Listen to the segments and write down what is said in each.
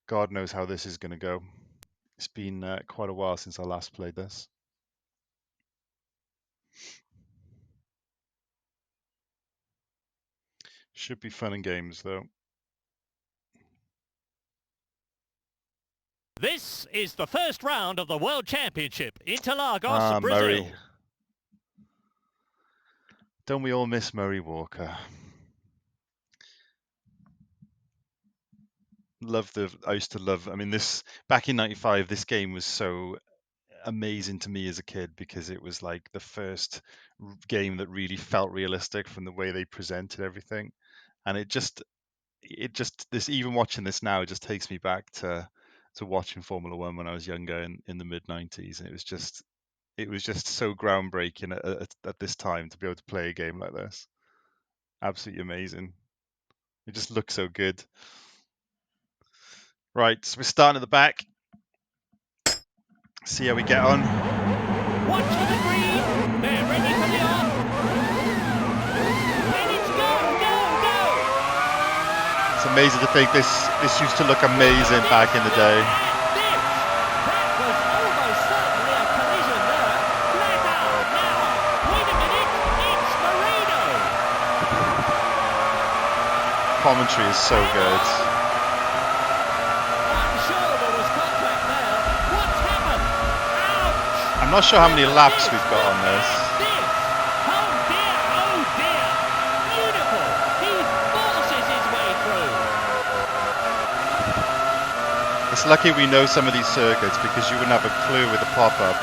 God knows how this is going to go. It's been quite a while since I last played this. Should be fun and games, though. This is the first round of the World Championship. Interlagos, Brazil. Murray. Don't we all miss Murray Walker? I used to love, I mean, back in 95, this game was so amazing to me as a kid because it was like the first game that really felt realistic from the way they presented everything. And this, even watching this now, it just takes me back to watching Formula One when I was younger in the mid 90s. And it was just so groundbreaking at this time to be able to play a game like this. Absolutely amazing. It just looks so good. Right, so we're starting at the back. See how we get on. Watch the green. They're ready for the off. And it's go. It's amazing to think this used to look amazing back in the day. That was almost certainly a collision there. Flat out now. Wait a minute. It's Marino. Commentary is so good. I'm sure there was contact there. What's happened? Ouch. I'm not sure how many laps we've got on this. Oh dear. Beautiful. He forces his way through. It's lucky we know some of these circuits because you wouldn't have a clue with the pop-up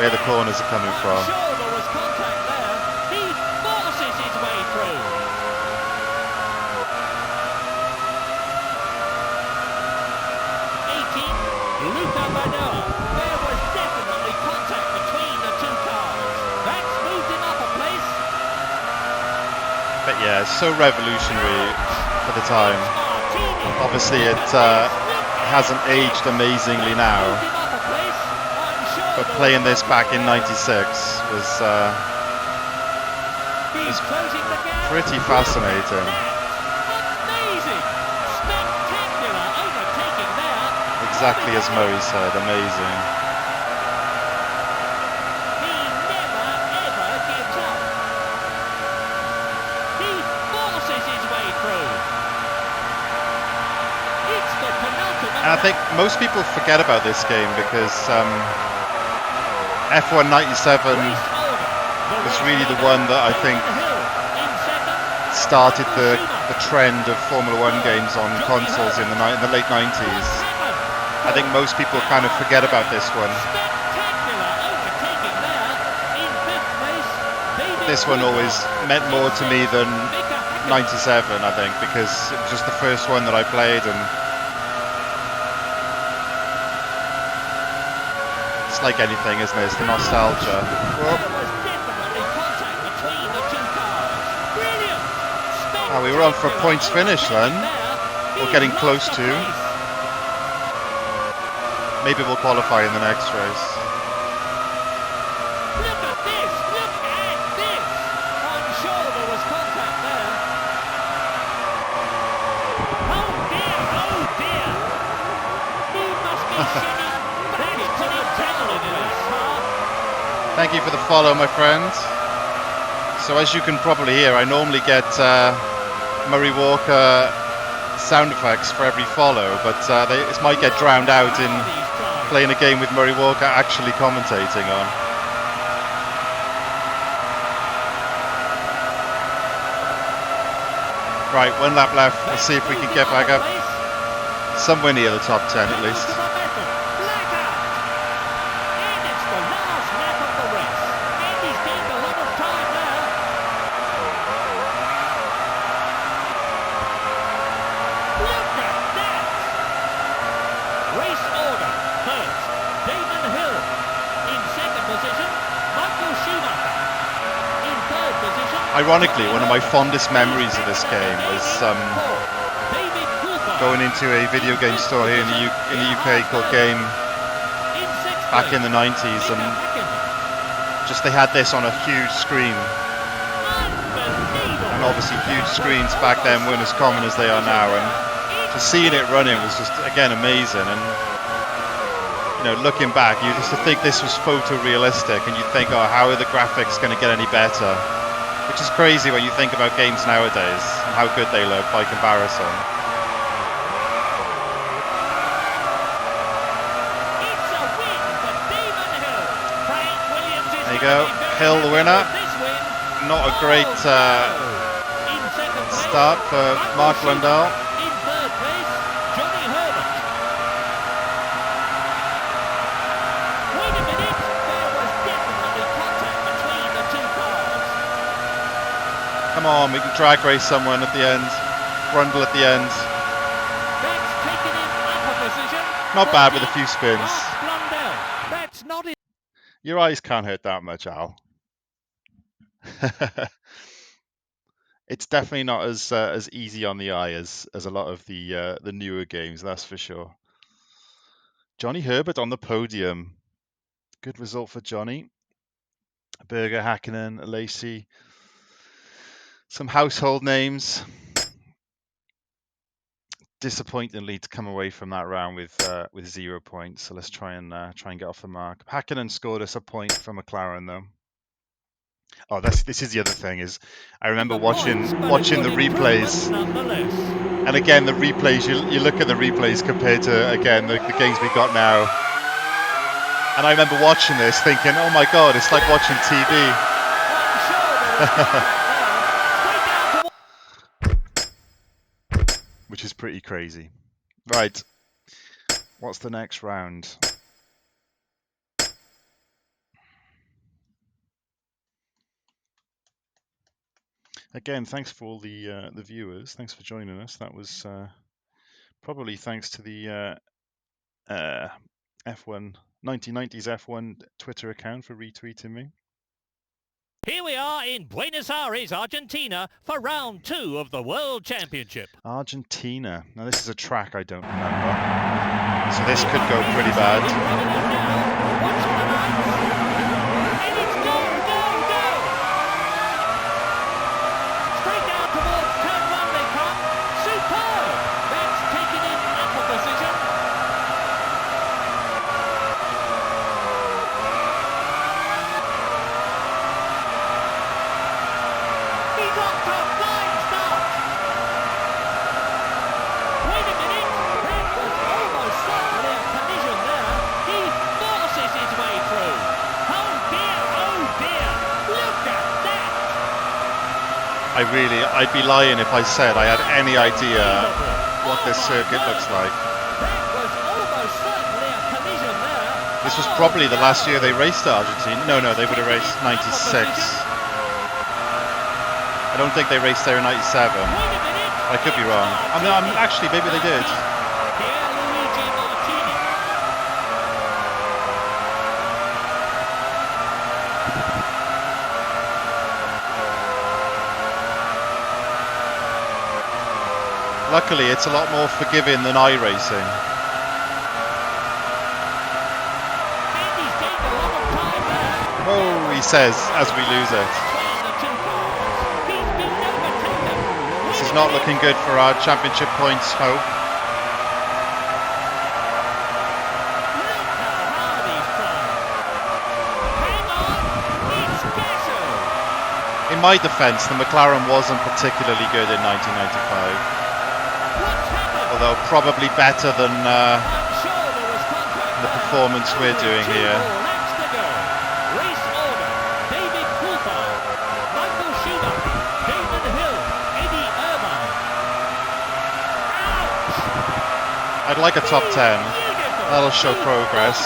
where the corners are coming from. I'm sure there was contact there. He forces his way through. 18, Luca Manoa. There was definitely contact between the two cars. That's moved him up a place. But yeah, it's so revolutionary for the time. Martini. Obviously it hasn't aged amazingly now, Moved him up a place. I'm sure but there playing was this back in 96 was He's closing the gap. pretty fascinating. Amazing. Spectacular overtaking there. Exactly as Murray said, amazing. He never ever gives up. He forces his way through. It's the penultimate. And I think most people forget about this game because F1 97 was really the one that I think started the trend of Formula One games on consoles in the late 90s. I think most people kind of forget about this one. This one always meant more to me than 97, I think, because it was just the first one that I played, and it's like anything, isn't it? It's the nostalgia. Oh, we were on for a points finish then. We're getting close to. Maybe we'll qualify in the next race. Look at this! Look at this! I'm sure there was contact there. Oh dear! He must be sitting pretty adrenaline in his car. Thank you for the follow, my friend. So as you can probably hear, I normally get Murray Walker sound effects for every follow, but it might get drowned out in playing a game with Murray Walker actually commentating on. Right, one lap left. Let's see if we can get back up somewhere near the top 10 at least. Ironically, one of my fondest memories of this game was going into a video game store here in the UK called Game back in the 90s, and just they had this on a huge screen. And obviously huge screens back then weren't as common as they are now, and seeing it running was just, again, amazing. And looking back, you used to think this was photorealistic, and you think, oh, how are the graphics going to get any better? Which is crazy when you think about games nowadays and how good they look by comparison. There you go, Hill the winner. Not a great start for Mark Blundell. Come on, we can drag race someone at the end. Brundle at the end. Not bad with a few spins. Your eyes can't hurt that much, Al. It's definitely not as easy on the eye as a lot of the newer games, that's for sure. Johnny Herbert on the podium. Good result for Johnny. Berger, Hakkinen, Lacey. Some household names. Disappointingly to come away from that round with 0 points. So let's try and get off the mark. Hakkinen scored us a point for McLaren though. Oh, this is the other thing is, I remember watching the replays, and again the replays. You look at the replays compared to again the games we got now, and I remember watching this thinking, oh my god, it's like watching TV. Which is pretty crazy. Right, what's the next round? Again, thanks for all the viewers. Thanks for joining us. That was probably thanks to the F1 1990s F1 Twitter account for retweeting me. Here we are in Buenos Aires, Argentina, for round 2 of the World Championship. Argentina. Now this is a track I don't remember, so this could go pretty bad. Straight down towards turn 1 they come. Superb! That's taken in upper position. He got a flying start. Wait a minute, that was almost certainly a collision there. He forces his way through. Oh dear, look at that. I'd be lying if I said I had any idea what this circuit looks like. That was almost certainly a collision there. This was probably the last year they raced at Argentina. No, they would have raced 96. I don't think they raced there in 97. I could be wrong. Actually, maybe they did. Luckily, it's a lot more forgiving than iRacing. Oh, he says as we lose it. This is not looking good for our championship points hope. In my defence, the McLaren wasn't particularly good in 1995. Although probably better than the performance we're doing here. I'd like a top 10. That'll show progress.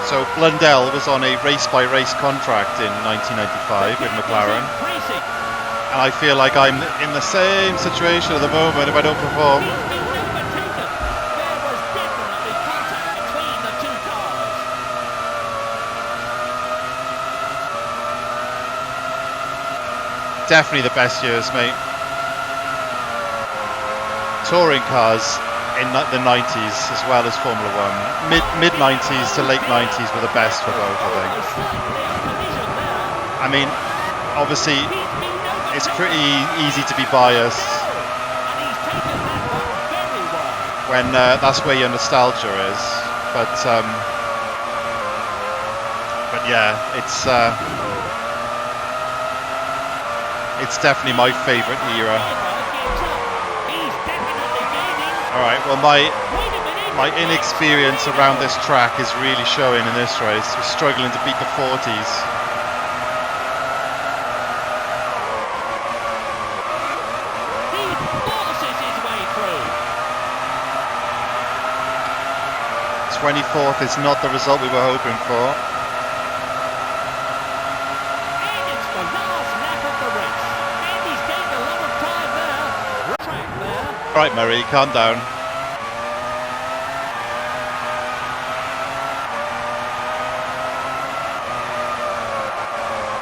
So Blundell was on a race-by-race contract in 1995 with McLaren. And I feel like I'm in the same situation at the moment if I don't perform. Definitely the best years, mate. Touring cars in the 90s as well as Formula 1. Mid 90s to late 90s were the best for both, I think. I mean, obviously, it's pretty easy to be biased And he's taken that one very well. when that's where your nostalgia is. But yeah, it's definitely my favourite era. He's definitely gaining. All right, well my Wait a minute. inexperience around this track is really showing in this race. We're struggling to beat the 40s. He forces his way through. 24th is not the result we were hoping for. And it's the last lap of the race. And he's gained a lot of time there. Track there. Right, Murray, calm down.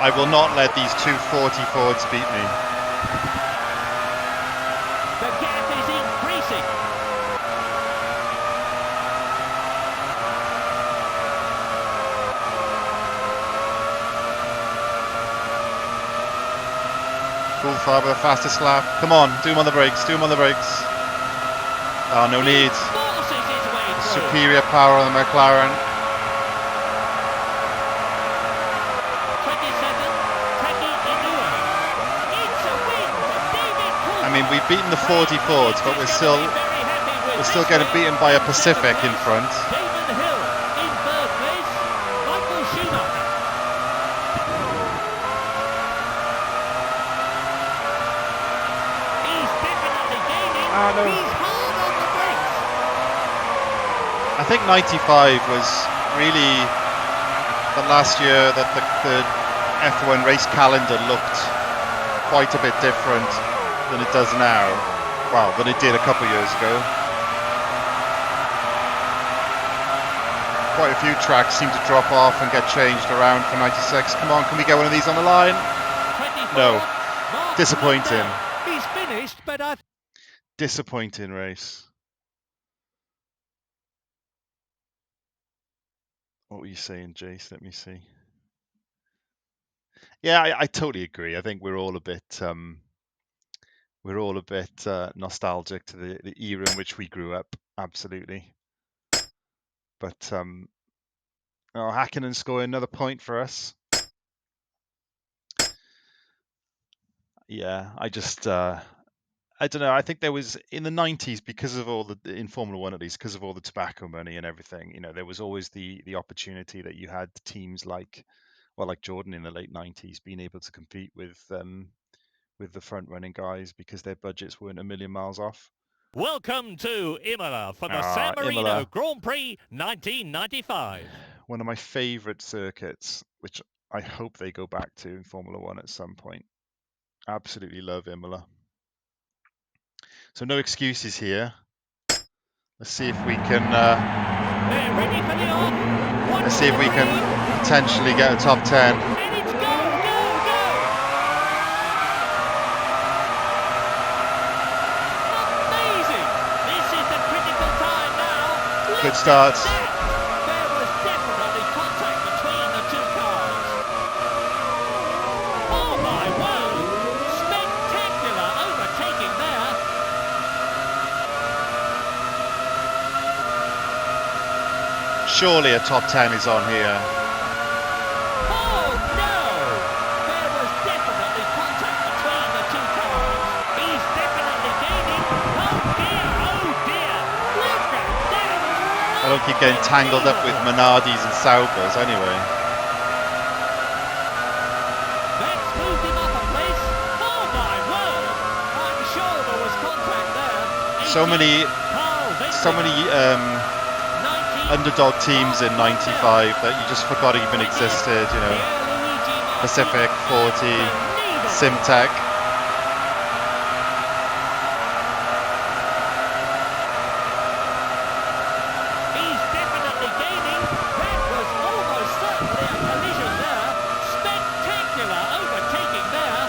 I will not let these 240 Fords beat me. The gap is increasing. Coulthard with the fastest lap. Come on, do him on the brakes, do him on the brakes. Oh, no need. Forces his way through. Superior power on the McLaren. 27, Taki Inoue. It's a win for David Coulthard. I mean, we've beaten the 40 Fords, but we're still getting beaten by a Pacific in front. Damon Hill in third place. Michael Schumacher. He's definitely gaining. Ah, no. He's hard on the brakes. I think 95 was really the last year that the F1 race calendar looked quite a bit different than it does now. Well, than it did a couple of years ago. Quite a few tracks seem to drop off and get changed around for 96. Come on, can we get one of these on the line? 24, No. Mark Disappointing. Longplay. He's finished, but I Disappointing race. What were you saying, Jace? Let me see. Yeah, I totally agree. I think we're all a bit nostalgic to the era in which we grew up. Absolutely. But oh, Hakkinen scoring another point for us. Yeah, I just I don't know. I think there was in the 90s, because of all the in Formula One, at least because of all the tobacco money and everything. You know, there was always the opportunity that you had teams like Jordan in the late 90s being able to compete with the front running guys because their budgets weren't a million miles off. Welcome to Imola for the San Marino Imola. Grand Prix 1995. One of my favourite circuits, which I hope they go back to in Formula One at some point. Absolutely love Imola. So no excuses here. Let's see if we can. They're ready for the on. Let's see if we can potentially get a top 10. And it's go, go, go! Amazing! This is the critical time now. Look Good start. at that. There was definitely contact between the two cars. Oh my word! Spectacular overtaking there. Surely a top 10 is on here. Oh no! There was definitely contact between the two cars. He's definitely gaining. Oh dear! Look at that! I don't keep getting tangled up with Minardis and Saubers anyway. That's moved him up a place. Oh my word! I'm sure there was contact there. So many 19 underdog teams in 95 that you just forgot even existed, you know. Pacific, 40, Simtech. He's definitely gaining. That was almost certainly a collision there. Spectacular overtaking there.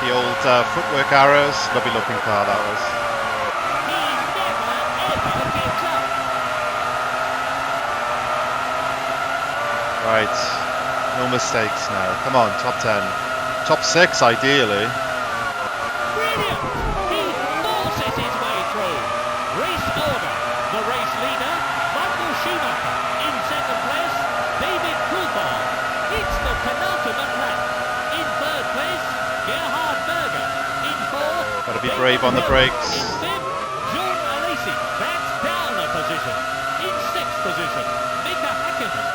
The old footwork arrows. Lovely looking car that was. He never ever gives up. Right. No mistakes now. Come on, top 10. Top 6, ideally. Brilliant! He forces his way through. Race order. The race leader, Michael Schumacher. In second place, David Coulthard. It's the penultimate lap. In third place, Gerhard Berger. In fourth, Gotta be Damon brave on the Hill. brakes. In fifth, John Alesi. That's down a position. In sixth position, Mika Hakkinen.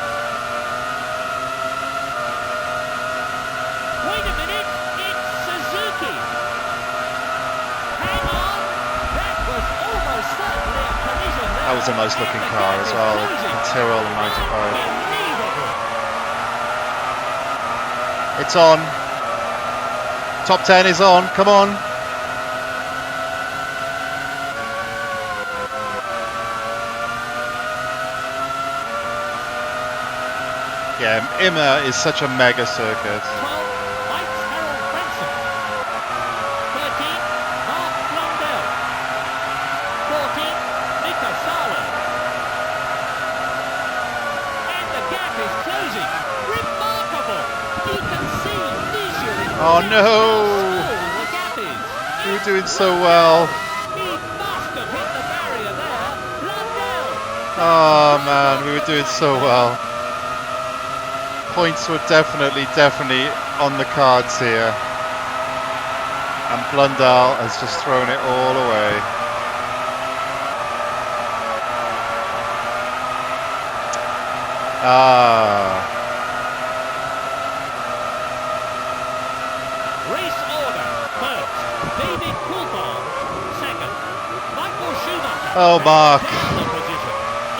Wait a minute, it's Suzuki. Hang on, that was almost certainly a collision there. That was a nice looking car as well. Tyrrell and 95. Unbelievable. It's on. Top 10 is on. Come on. Yeah, Imola is such a mega circuit. 12, Mike's Harold Branson. 13, Mark Blundell. 14, Mika Salo. And the gap is closing. Remarkable. You can see visually Oh no! how small the gap is. We were doing so well. He must have hit the barrier there. Blundell. Oh man, we were doing so well. Points were definitely on the cards here. And Blundell has just thrown it all away. Race order. First, David Coulthard. Second, Michael Schumacher. Oh, Mark. Down a position.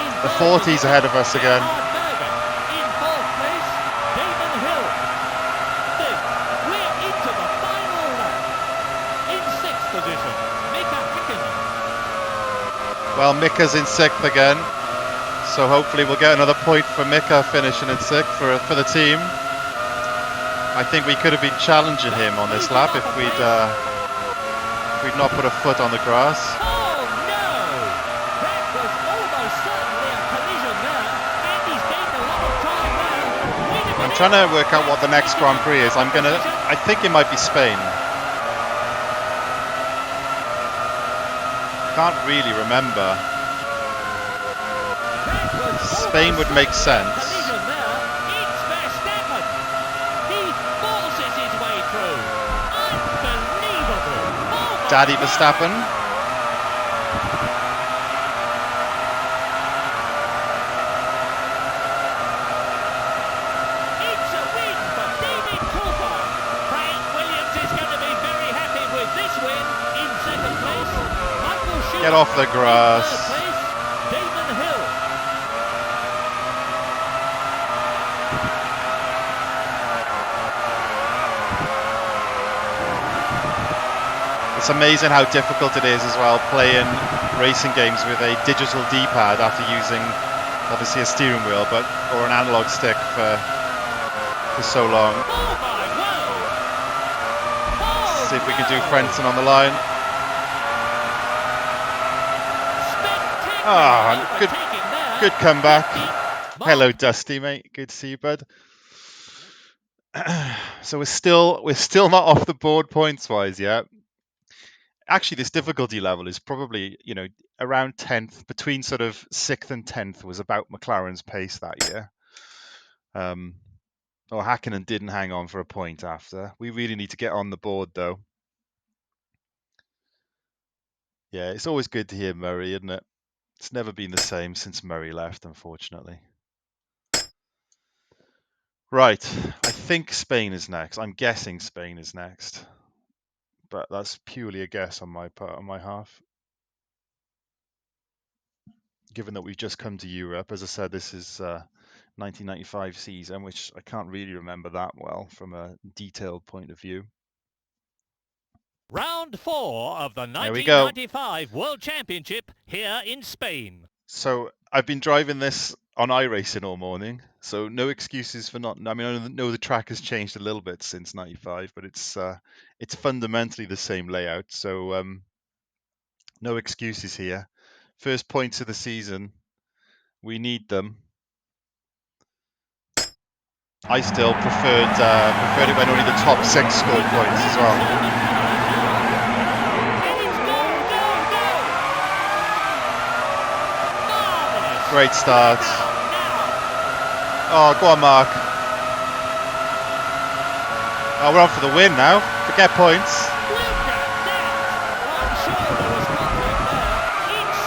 In The third 40's ahead of us again. Gerhard Berger. In fourth place, Damon Hill. Fifth, we're into the final lap. In sixth position, Mika Hakkinen. Well, Mika's in sixth again. So hopefully we'll get another point for Mika finishing in sixth for the team. I think we could have been challenging him on this lap if we'd not put a foot on the grass. Oh no! That was almost certainly a collision there. And he's gained a lot of time now. Wait a I'm minute. trying to work out what the next Grand Prix is. I think it might be Spain. Can't really remember. That was Spain would make sense. collision there. It's Verstappen. He forces his way through. Unbelievable. Oh my Daddy God. Verstappen. It's a win for David Coulthard. Frank Williams is going to be very happy with this win. In second place, Michael Schumacher. Get off the grass. In third place, Damon Hill. It's amazing how difficult it is as well playing racing games with a digital D-pad after using obviously a steering wheel or an analog stick for so long. Oh my word! Oh, See if we can do no. Frenton on the line. Spectacular Ah, overtaking there. good comeback. 50. Mark Hello, Dusty, mate. Good to see you, bud. So we're still not off the board points wise yet. Actually, this difficulty level is probably around 10th, between sort of 6th and 10th was about McLaren's pace that year. Hakkinen didn't hang on for a point after. We really need to get on the board though. Yeah, it's always good to hear Murray, isn't it? It's never been the same since Murray left, unfortunately. Right, I think Spain is next. I'm guessing Spain is next, but that's purely a guess on my part, on my half. Given that we've just come to Europe, as I said, this is 1995 season, which I can't really remember that well from a detailed point of view. Round 4 of the There we go. 1995 World Championship here in Spain. So I've been driving this on iRacing all morning, so no excuses for not. I mean, I know the track has changed a little bit since '95, but it's fundamentally the same layout. So no excuses here. First points of the season, we need them. I still preferred it when only the top 6 scored points as well. Great start. Oh, go on, Mark. Oh, we're on for the win now. Forget points.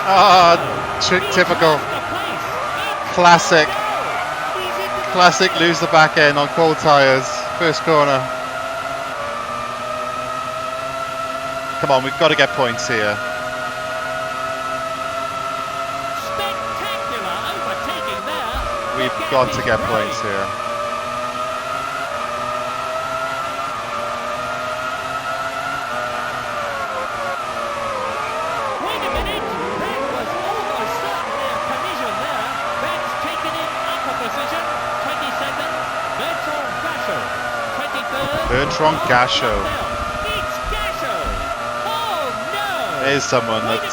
Ah, typical. Classic lose the back end on cold tyres. First corner. Come on, we've got to get points here. We've got to get points here. Wait a minute, that was almost certainly a collision there. That's taken him up a position. 22nd, Bertrand Gachot. 23rd, Bertrand Gachot. It's Gachot. Oh no! There's someone that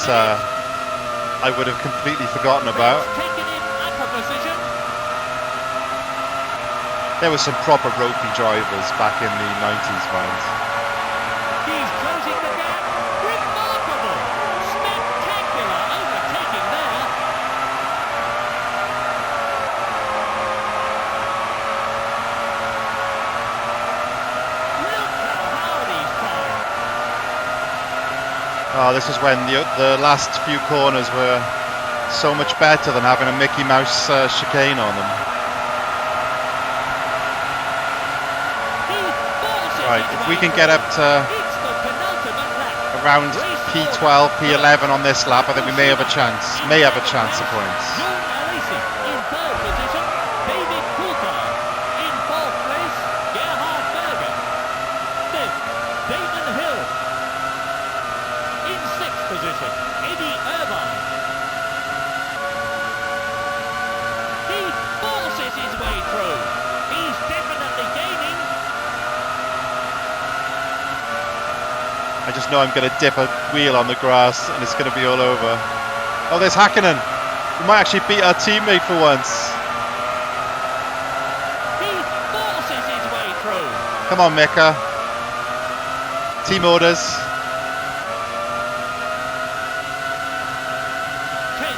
I would have completely forgotten about. Taken him up a position. There were some proper ropey drivers back in the 90s, man. He's closing the gap. Remarkable. Spectacular overtaking there. Look how hard he's trying. Oh, this is when the last few corners were so much better than having a Mickey Mouse chicane on them. Right, if we can get up to around P12, P11 on this lap, I think we may have a chance. May have a chance of points. In third position, David Coulthard. In fourth place, Gerhard Berger. Fifth, Damon Hill. In sixth position, Eddie Irvine. He forces his way through. He's definitely gaining. I just know I'm going to dip a wheel on the grass and it's going to be all over. Oh, there's Hakkinen. We might actually beat our teammate for once. He forces his way through. Come on, Mika. Team orders. 10,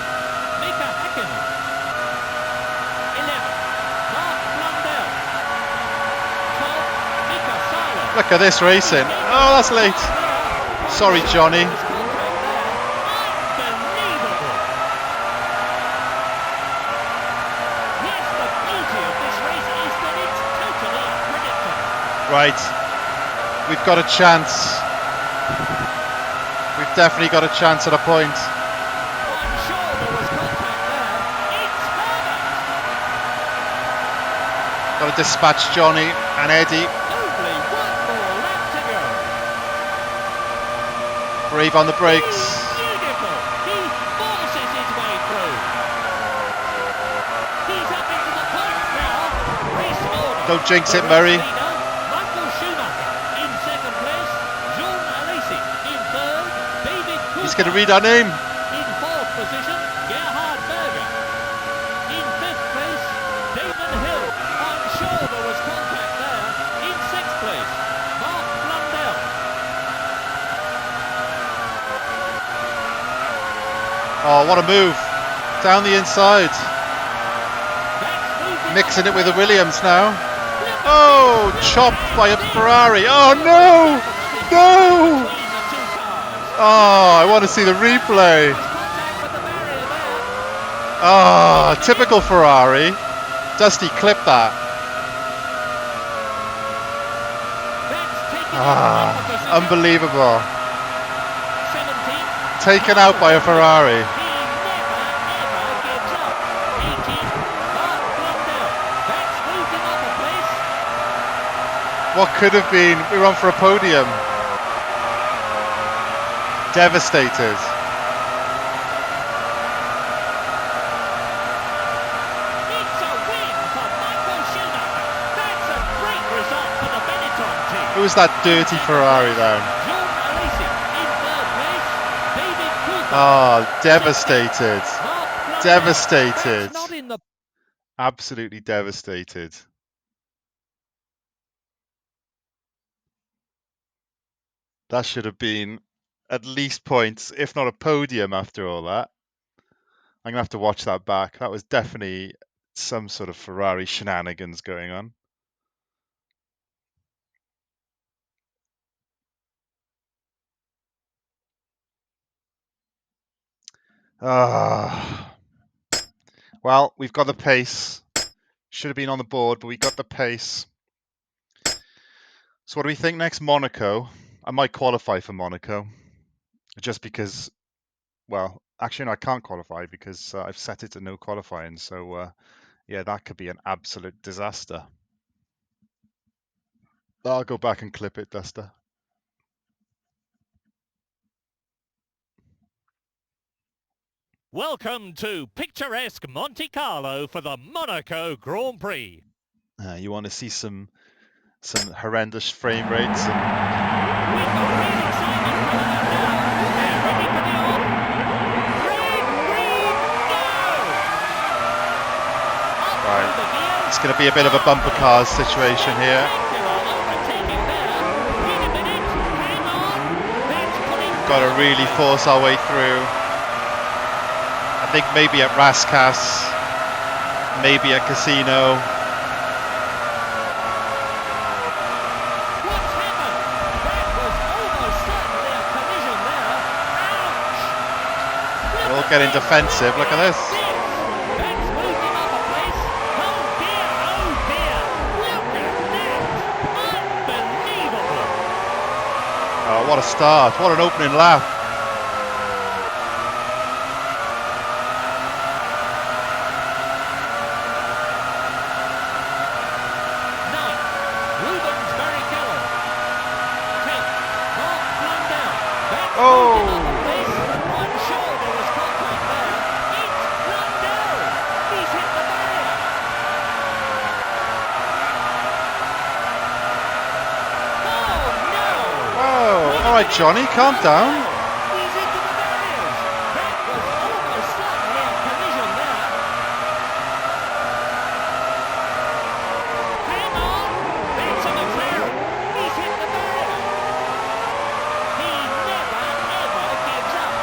Mika Hakkinen. 11, Mark Blundell. 12, Mika Seiler. Look at this racing. Oh, that's late. Sorry, Johnny. Unbelievable. Yes, the beauty of this race is that it's totally unpredictable. Right. We've got a chance. We've definitely got a chance at a point. I'm sure there was contact there. It's Herbert. Got to dispatch Johnny and Eddie. Only one more lap to go. Brave on the brakes. Beautiful. He forces his way through. He's up into the points now. Race order. Don't jinx it, The Murray. race leader, Michael Schumacher in second place. Jean Alesi in third. David Coulthard. He's going to read our name. In fourth position, Gerhard Berger. In fifth place, Damon Hill. I'm sure there was contact there. In sixth place, Mark Blundell. Oh, what a move. Down the inside. That's moving Mixing on it with the the Williams now. Look Oh, chopped by a Ferrari. Oh, no. No. between the two cars. Oh, I want to see the replay. Contact with the barrier there. Oh, typical Ferrari. Dusty clipped that. That's taken Ah, out of position. unbelievable. 17. Taken out by a Ferrari. He never ever gives up. 18. Mark Blundell. That's moved him up a place. What could have been? We were on for a podium. Devastated. It's a win for Michael Schumacher. That's a great result for the Benetton team. Who was that dirty Ferrari then? Jean Alesi in third place. David Coulthard. Oh, devastated. Mark Blundell. Devastated. That's not in the Absolutely devastated. That should have been at least points, if not a podium after all that. I'm going to have to watch that back. That was definitely some sort of Ferrari shenanigans going on. Well, we've got the pace. Should have been on the board, but we got the pace. So what do we think next? Monaco. I might qualify for Monaco. Just because, well, actually, no, I can't qualify because I've set it to no qualifying. So, yeah, that could be an absolute disaster. I'll go back and clip it, Duster. Welcome to picturesque Monte Carlo for the Monaco Grand Prix. You want to see some horrendous frame rates and We've got real excitement coming up now. They're ready for the on. Green, go! Up right. through the gears. It's going to be a bit of a bumper cars situation here. Spectacular overtaking there. Wait a minute, hang on. That's putting Got to really force our way through. I think maybe at Raskas, maybe at Casino. What's happened? That was almost certainly a collision there. Ouch! They're all getting defensive. Look at this. That's moved him up a place. Oh dear, oh dear. Look at that. Unbelievable. Oh, what a start. What an opening lap. Oh! Whoa! All right, Johnny, calm down.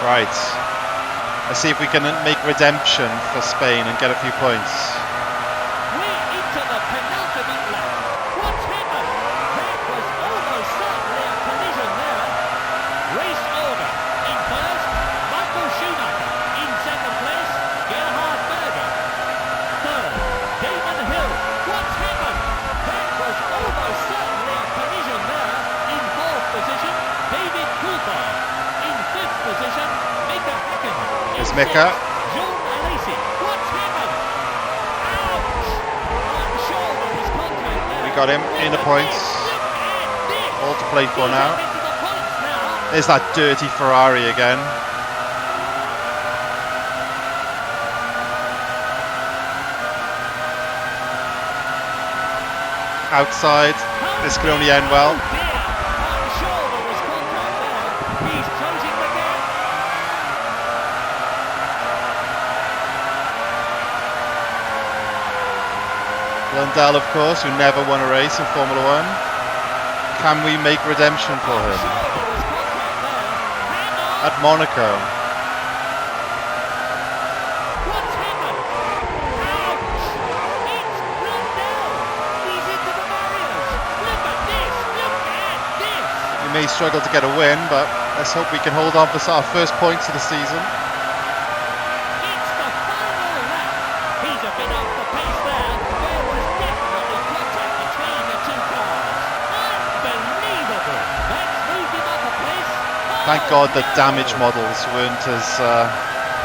Right. Let's see if we can make redemption for Spain and get a few points. We're into the penultimate lap. What's happened? That was almost certainly a collision there. Race order. In first, Michael Schumacher. In second place, Gerhard Berger. Third, Damon Hill. What's happened? That was almost certainly a collision there. In fourth position, David Coulthard. In fifth position, Mika Hakkinen. There's Mika. Jean Alesi. What's happened? Ouch! I'm sure there was contact there. We got him in the points. All to play for now. There's that dirty Ferrari again. Outside. This could only end well. I'm sure there was contact there. He's closing the gap. Blundell, of course, who never won a race in Formula One. Can we make redemption for him? At Monaco. What's happened? Ouch! It's Blundell. He's into the barriers. Look at this. Look at this. We may struggle to get a win, but let's hope we can hold on for our first points of the season. It's the final lap. He's a bit off the pace there. There was definitely contact between the two cars. Unbelievable. That's moved him up a place. Thank God the damage models weren't as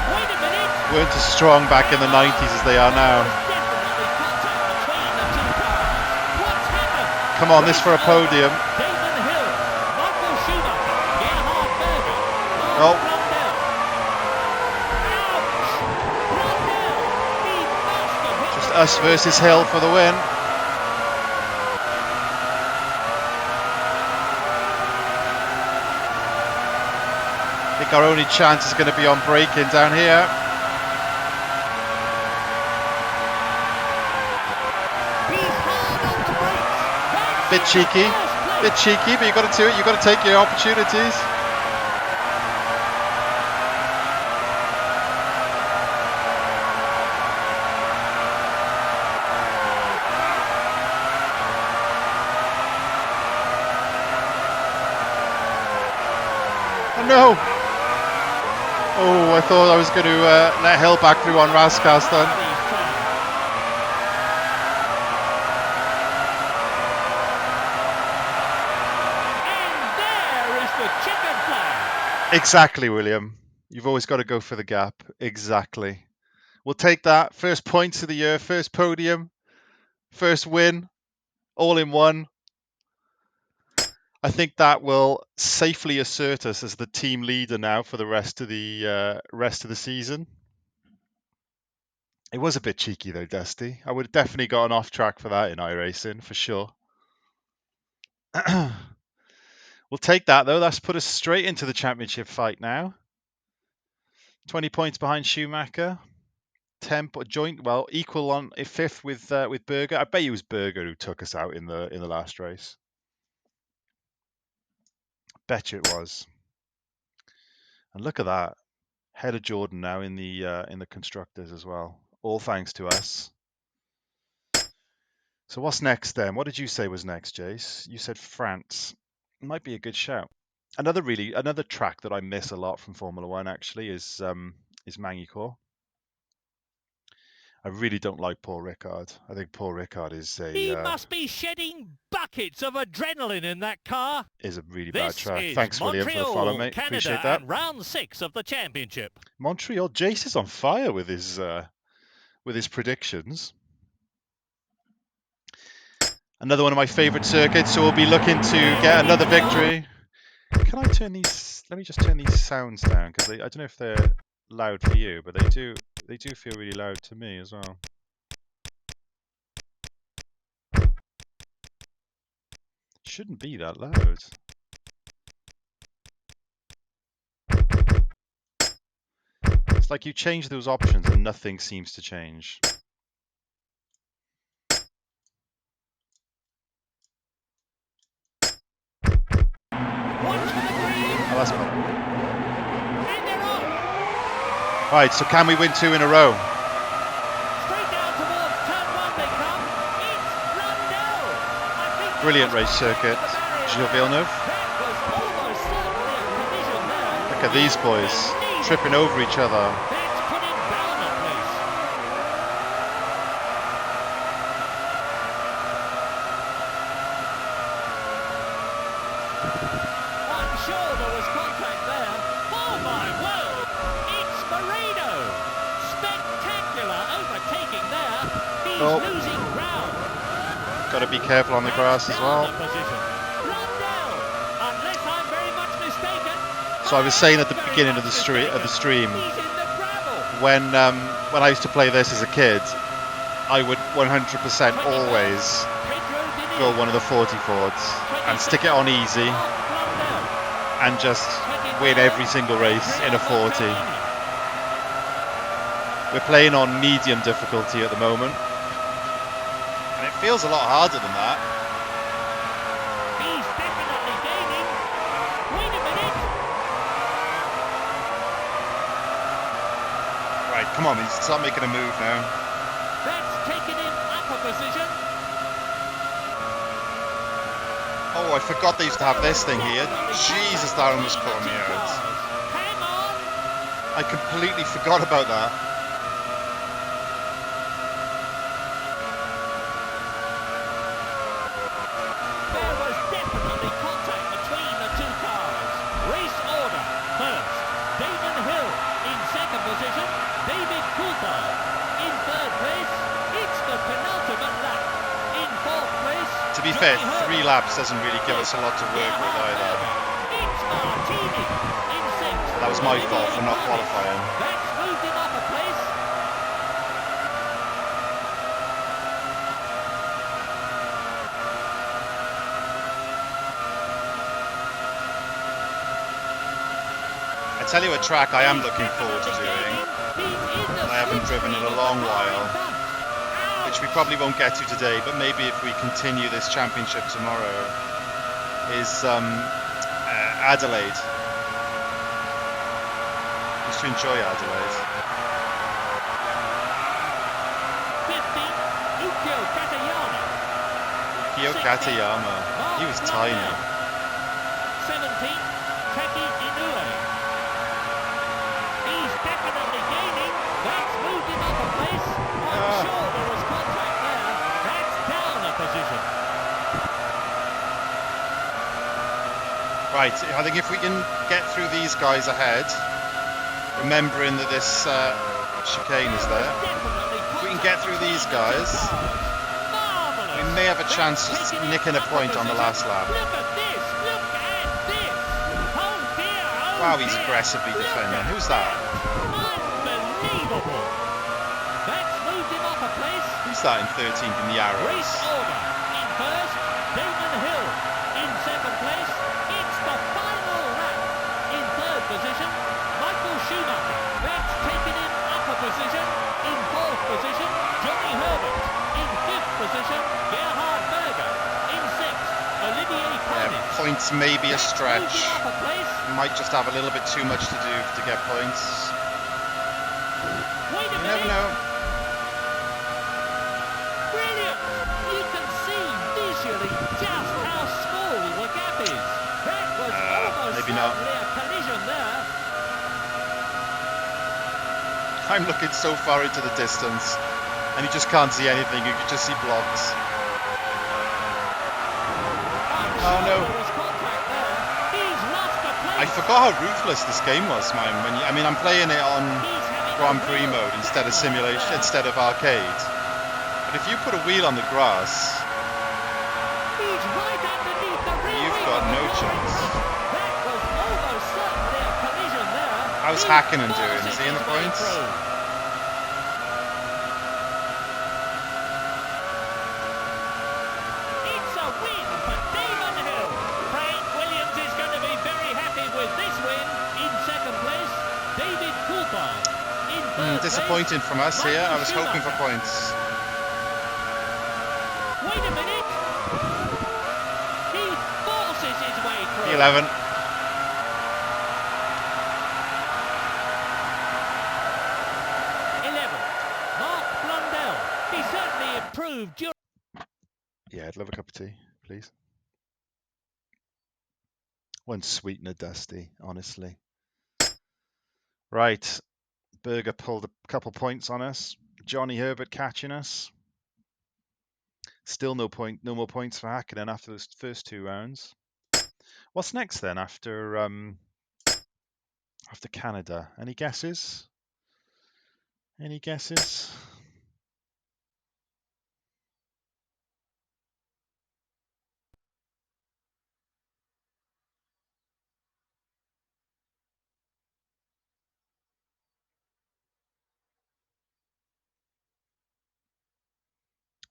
Wait a minute. strong back in the 90s as they are now. Definitely contact between the two cars. What's happened? Come on, this for a podium. Damon Hill, Michael Schumacher, Gerhard Berger, Oh. Blundell. Ouch! Blundell, he must have hit Just us versus Hill for the win. I think our only chance is going to be on braking down here. He's hard on to brakes. That's Bit cheeky. first place. Bit cheeky, but you got to do it. You got to take your opportunities. Oh no! Oh, I thought I was going to let Hill back through on Raskas then. Exactly, William. You've always got to go for the gap. Exactly. We'll take that. First points of the year, first podium, first win, all in one. I think that will safely assert us as the team leader now for the rest of the season. It was a bit cheeky though, Dusty. I would have definitely gotten off track for that in iRacing, for sure. We'll take that though. That's put us straight into the championship fight now. 20 points behind Schumacher. 10 joint, well, equal on fifth with Berger. I bet it was Berger who took us out in the last race. Bet you it was. And look at that, head of Jordan now in the constructors as well. All thanks to us. So what's next then? What did you say was next, Jace? You said France. Might be a good shout. Another track that I miss a lot from Formula One actually is Magny-Cours. I really don't like Paul Ricard. I think Paul Ricard is He must be shedding buckets of adrenaline in that car. Is a really bad track. This Thanks, is William, for the follow, mate. Canada, Appreciate that. and round 6 of the championship. Montreal, Jace is on fire with his predictions. Another one of my favourite circuits, so we'll be looking to get another victory. Can I turn these? Let me just turn these sounds down because I don't know if they're loud for you, but they do feel really loud to me as well. Shouldn't be that loud. It's like you change those options and nothing seems to change. Oh, that's fine. Right, so can we win 2 in a row? Brilliant race circuit. Gilles Villeneuve. Look at these boys tripping over each other. Got to be careful on the grass as well. So I was saying at the beginning of the stream, when I used to play this as a kid, I would 100% always go one of the 40 Fords and stick it on easy and just win every single race in a 40. We're playing on medium difficulty at the moment. And it feels a lot harder than that. He's definitely gaining. Wait a minute. Right, come on, we need to start making a move now. That's taken him up a position. Oh, I forgot they used to have this thing here. Jesus, that almost caught me out. Hang on. I completely forgot about that. To be fair, 3 laps doesn't really give us a lot to work with either. That was my fault for not qualifying. I tell you a track I am looking forward to doing, and I haven't driven in a long while, which we probably won't get to today, but maybe if we continue this championship tomorrow, is Adelaide. Used to enjoy Adelaide. 50, Ukyo Katayama. Kyo Katayama. He was tiny. 17, Taki Inoue. He's definitely gaining. That's moved him up a place. I'm sure there was contact there. That's down a position. Right, I think if we can get through these guys ahead, remembering that this chicane is there, if we can get through these guys, we may have a chance of nicking a point on the last lap. Look at this! Look at this! Oh dear! Oh Wow, he's dear. aggressively defending. Who's that? Unbelievable! That's moved him up a place. Who's that in 13th in the arrows? Race order. In first, Damon Hill. In second place, it's the final lap. In third position, Michael Schumacher. That's taken him up a position. In fourth position, Johnny Herbert. In fifth position, Gerhard Berger. In sixth, Olivier Panis. Points may be a That's stretch. moved him up a place. Might just have a little bit too much to do to get points. Wait a You minute. never know. Brilliant! You can see visually just how small the gap is. That was almost maybe not. certainly a collision there. I'm looking so far into the distance, and you just can't see anything. You can just see blocks. I'm Oh, sure no. there was contact there. He's lost a place. I forgot how ruthless this game was, man. I mean, I'm playing it on He's having Grand a Prix real mode instead of battle simulation, there. instead of arcade. But if you put a wheel on the grass, He's right underneath the rear You've wheel got of the no car in chance. front. That was almost certainly a collision there. how's He Hakkinen doing? forces Is he in the his way points? through. It's a win for Damon Hill. Frank Williams is going to be very happy with this win. In second place, David Coulthard. In third Disappointing from us here. I was hoping for Schumacher. points. Wait a minute. He forces his way through. 11. 11. Mark Blundell. He certainly improved during. Yeah, I'd love a cup of tea, please. One sweetener, Dusty, honestly. Right. Berger pulled a couple points on us. Johnny Herbert catching us. Still no more points for Hakkinen after those first two rounds. What's next then after Canada? Any guesses? Any guesses?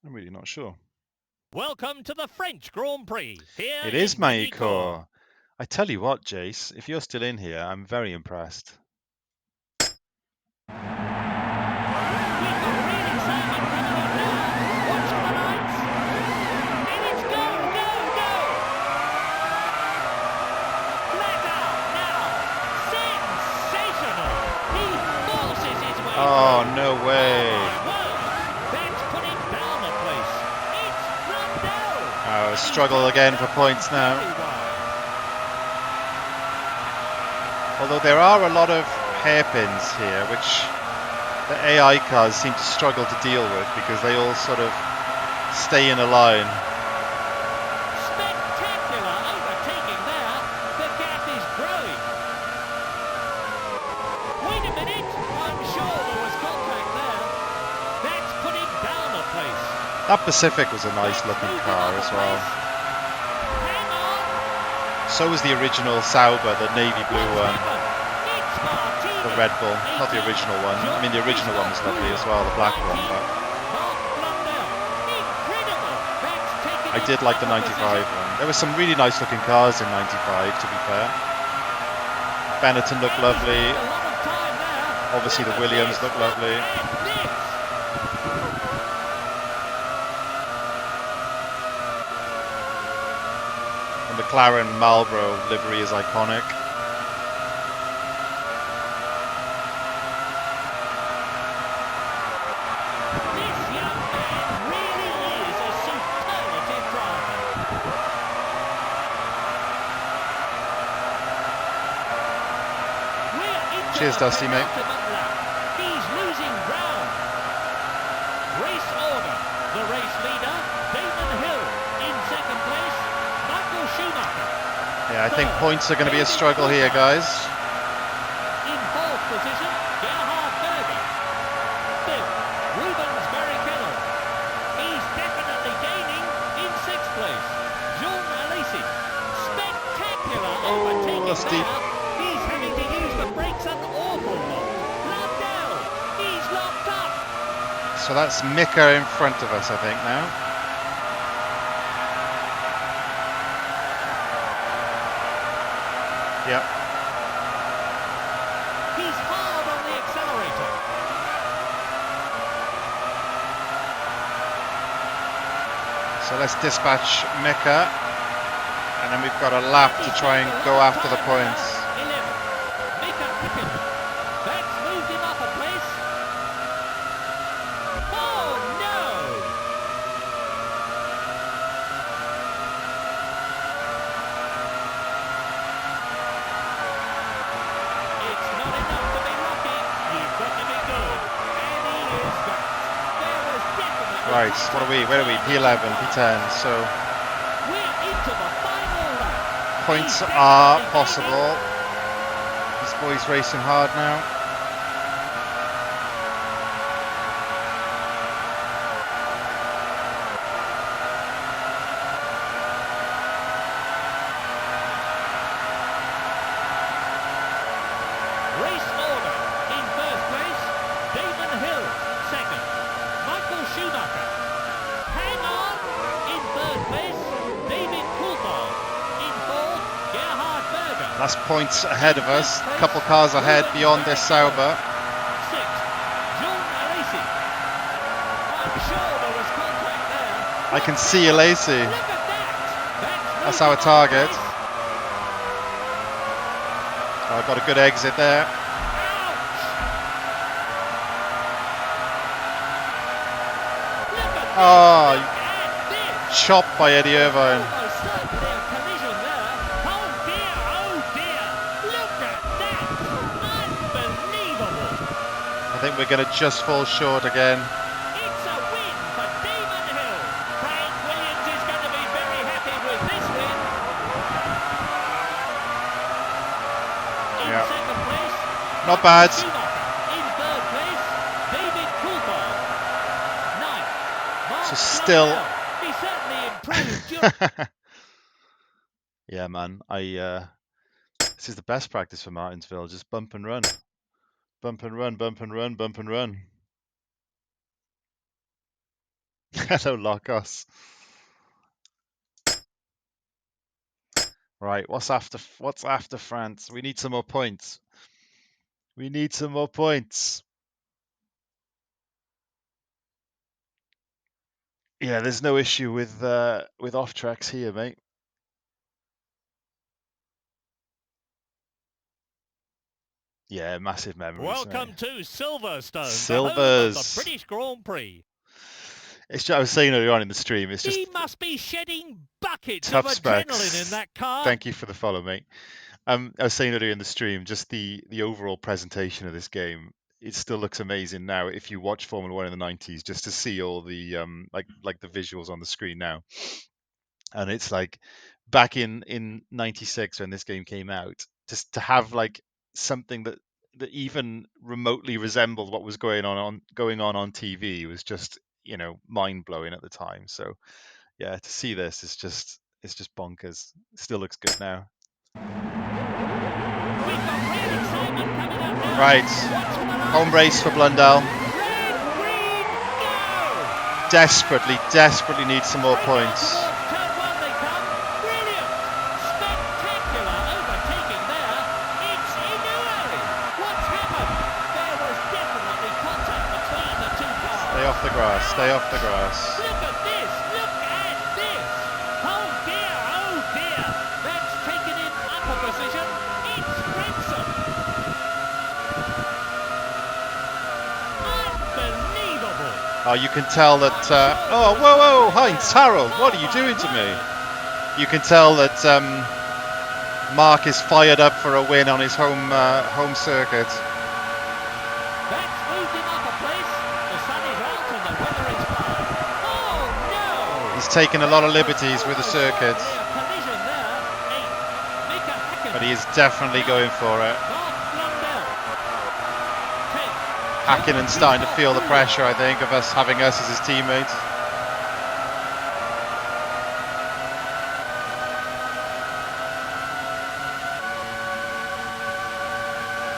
I'm really not sure. Welcome to the French Grand Prix. Here It is in Monaco. I tell you what, Jace, if you're still in here, I'm very impressed. We've got real excitement coming up now. Watch the lights. And it's go, go, go. Flat out now. Sensational. He forces his way Oh, through. no way. Oh, my word. That's put him down a place. It's Blundell. Oh, struggle again for points now. Very wide. Although there are a lot of hairpins here, which the AI cars seem to struggle to deal with because they all sort of stay in a line. Spectacular overtaking there. The gap is growing. Wait a minute. I'm sure there was contact there. That's put him down a place. That Pacific was a nice That's looking moved him car up a as well. place. Hang on. So was the original Sauber, the navy blue What's one, happened? It's Martinez. the Red Bull. Not the original one. I mean, the original one was lovely as well, the black one. But Mark Blundell. Incredible. That's taken I him did like the up a 95 position. one. There were some really nice looking cars in 95, to be fair. Benetton looked lovely. A lot of time there. Obviously the Look at Williams this, look lovely. at this. The McLaren Marlboro livery is iconic. This young man really is a superlative driver. We're into Cheers, the Dusty, mate. penultimate lap. He's losing ground. Race order. The race leader, Damon Hill, in second place. Michael Schumacher. Yeah, I think points are going to be a struggle here, guys. In fourth position, Gerhard Berger. Fifth, Rubens Barrichello. He's definitely gaining in sixth place. Jean Alesi. Spectacular overtaking that's deep. there. He's having to use the brakes an awful lot. Landau, he's locked up. So that's Mika in front of us, I think, now. Yep. He's hard on the accelerator. So let's dispatch Mika, and then we've got a lap to try and go after the points. 11. Mika Häkkinen. That's moved him up a place. Oh no! It's not enough to be lucky. You've got to be good. And he is that. There was definitely Right, what are we? Where are we? P11, P10. So we're into the final lap. points He's are definitely possible. This boy's racing hard now. Race order. In first place, Damon Hill. Second, Michael Schumacher. Hang on. In third place, David Coulthard. In fourth, Gerhard Berger. That's points ahead of us. A couple cars ahead beyond this Sauber. Sixth, Jean Alesi. I'm sure there was contact there. I can see you, Lacey. Look at that. That's our target. Oh, I've got a good exit there. Oh, chopped by Eddie Irvine. Almost certainly a collision there. Oh dear, oh dear. Look at that. Unbelievable. I think we're going to just fall short again. It's a win for Damon Hill. Frank Williams is going to be very happy with this win. In Yeah. second place, Not bad. Schumacher. In third place, David Coulthard. Ninth, Mark So still- Landau. He certainly improved. Yeah, man. This is the best practice for Martinsville. Just bump and run. Bump and run, bump and run, bump and run. Hello, Locos. Right, what's after France? We need some more points. We need some more points. Yeah, there's no issue with off tracks here, mate. Yeah, massive memories. Welcome mate. to Silverstone, the home of the Silvers. British Grand Prix. It's just, I was saying earlier on in the stream. It's just He must be shedding buckets tough of specs. adrenaline in that car. Thank you for the follow, mate. I was saying earlier in the stream, just the overall presentation of this game. It still looks amazing now. If you watch Formula One in the '90s, just to see all the like the visuals on the screen now, and it's like back in '96 when this game came out, just to have like something that even remotely resembled what was going on TV was just mind blowing at the time. So yeah, to see this is just bonkers. It still looks good now. We've got real excitement coming up now. Right, Watch for the lights. home race for Blundell. Red, green, go! Desperately need some more points. Towards turn one they come. Brilliant! Spectacular overtaking there. It's Inoue. What's happened? There was definitely contact between the two cars. Stay off the grass. Stay off the grass. Look at this! Look at this! Oh dear! Oh dear! You can tell that. Oh, whoa, Heinz, Harold, what are you doing to me? You can tell that Mark is fired up for a win on his home circuit. That's moved him up a place. The sun is out and the weather is fine. Oh no! He's taken a lot of liberties with the circuit, Collision there. Mika Hakkinen. but he is definitely going for it. Mark Blundell. Hakkinen's starting to feel the pressure, I think, of us having us as his teammates.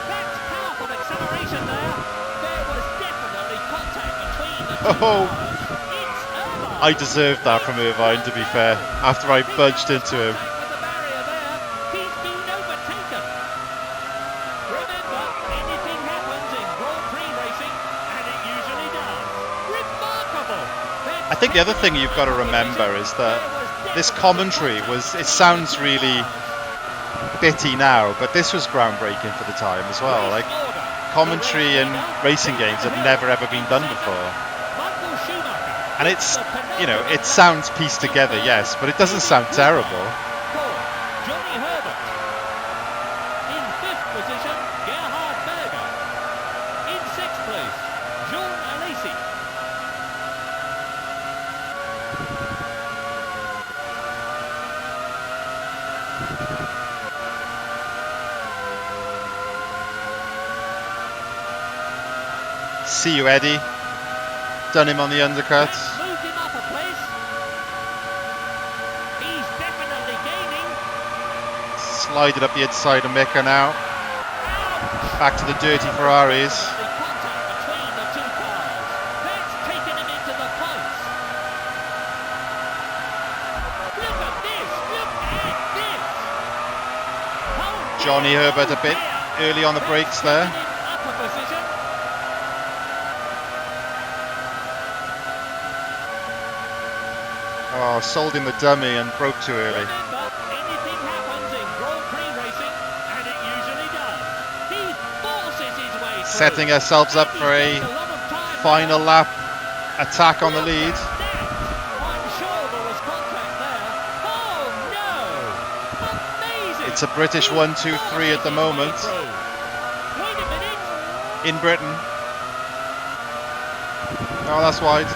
That's powerful acceleration there. There was definitely contact between the two Oh, cars. It's over. I deserved that from Irvine, to be fair, after I budged into him. With the barrier there, he's been overtaken. Remember, anything happens in Grand Prix racing, and it usually does. Remarkable. I think the other thing you've got to remember is that this commentary it sounds really bitty now, but this was groundbreaking for the time as well. Like, commentary in racing games had never ever been done before. And it's, it sounds pieced together, yes, but it doesn't sound terrible. Johnny Herbert. In 5th position, Gerhard Berger. In 6th place, Jean Alesi. See you, Eddie. Done him on the undercut. That's moved him up a place. He's definitely gaining. Slided up the inside of Mika now. Back to the dirty Ferraris. The contact between the two cars. That's taken him into the points. Look at this. Look at this. Oh, Johnny dear, Herbert a bit dear. early on the brakes there. Taken him up a position. Oh, sold him the dummy and broke too early. Remember, anything happens in Grand Prix racing, and it usually does. He forces his way through. Setting ourselves up for a He's got lot of time final now. lap attack on the lead. I'm sure there was contact there. Oh no! Amazing! It's a British 1-2-3 at the moment Wait a minute! in Britain. Oh, that's wide.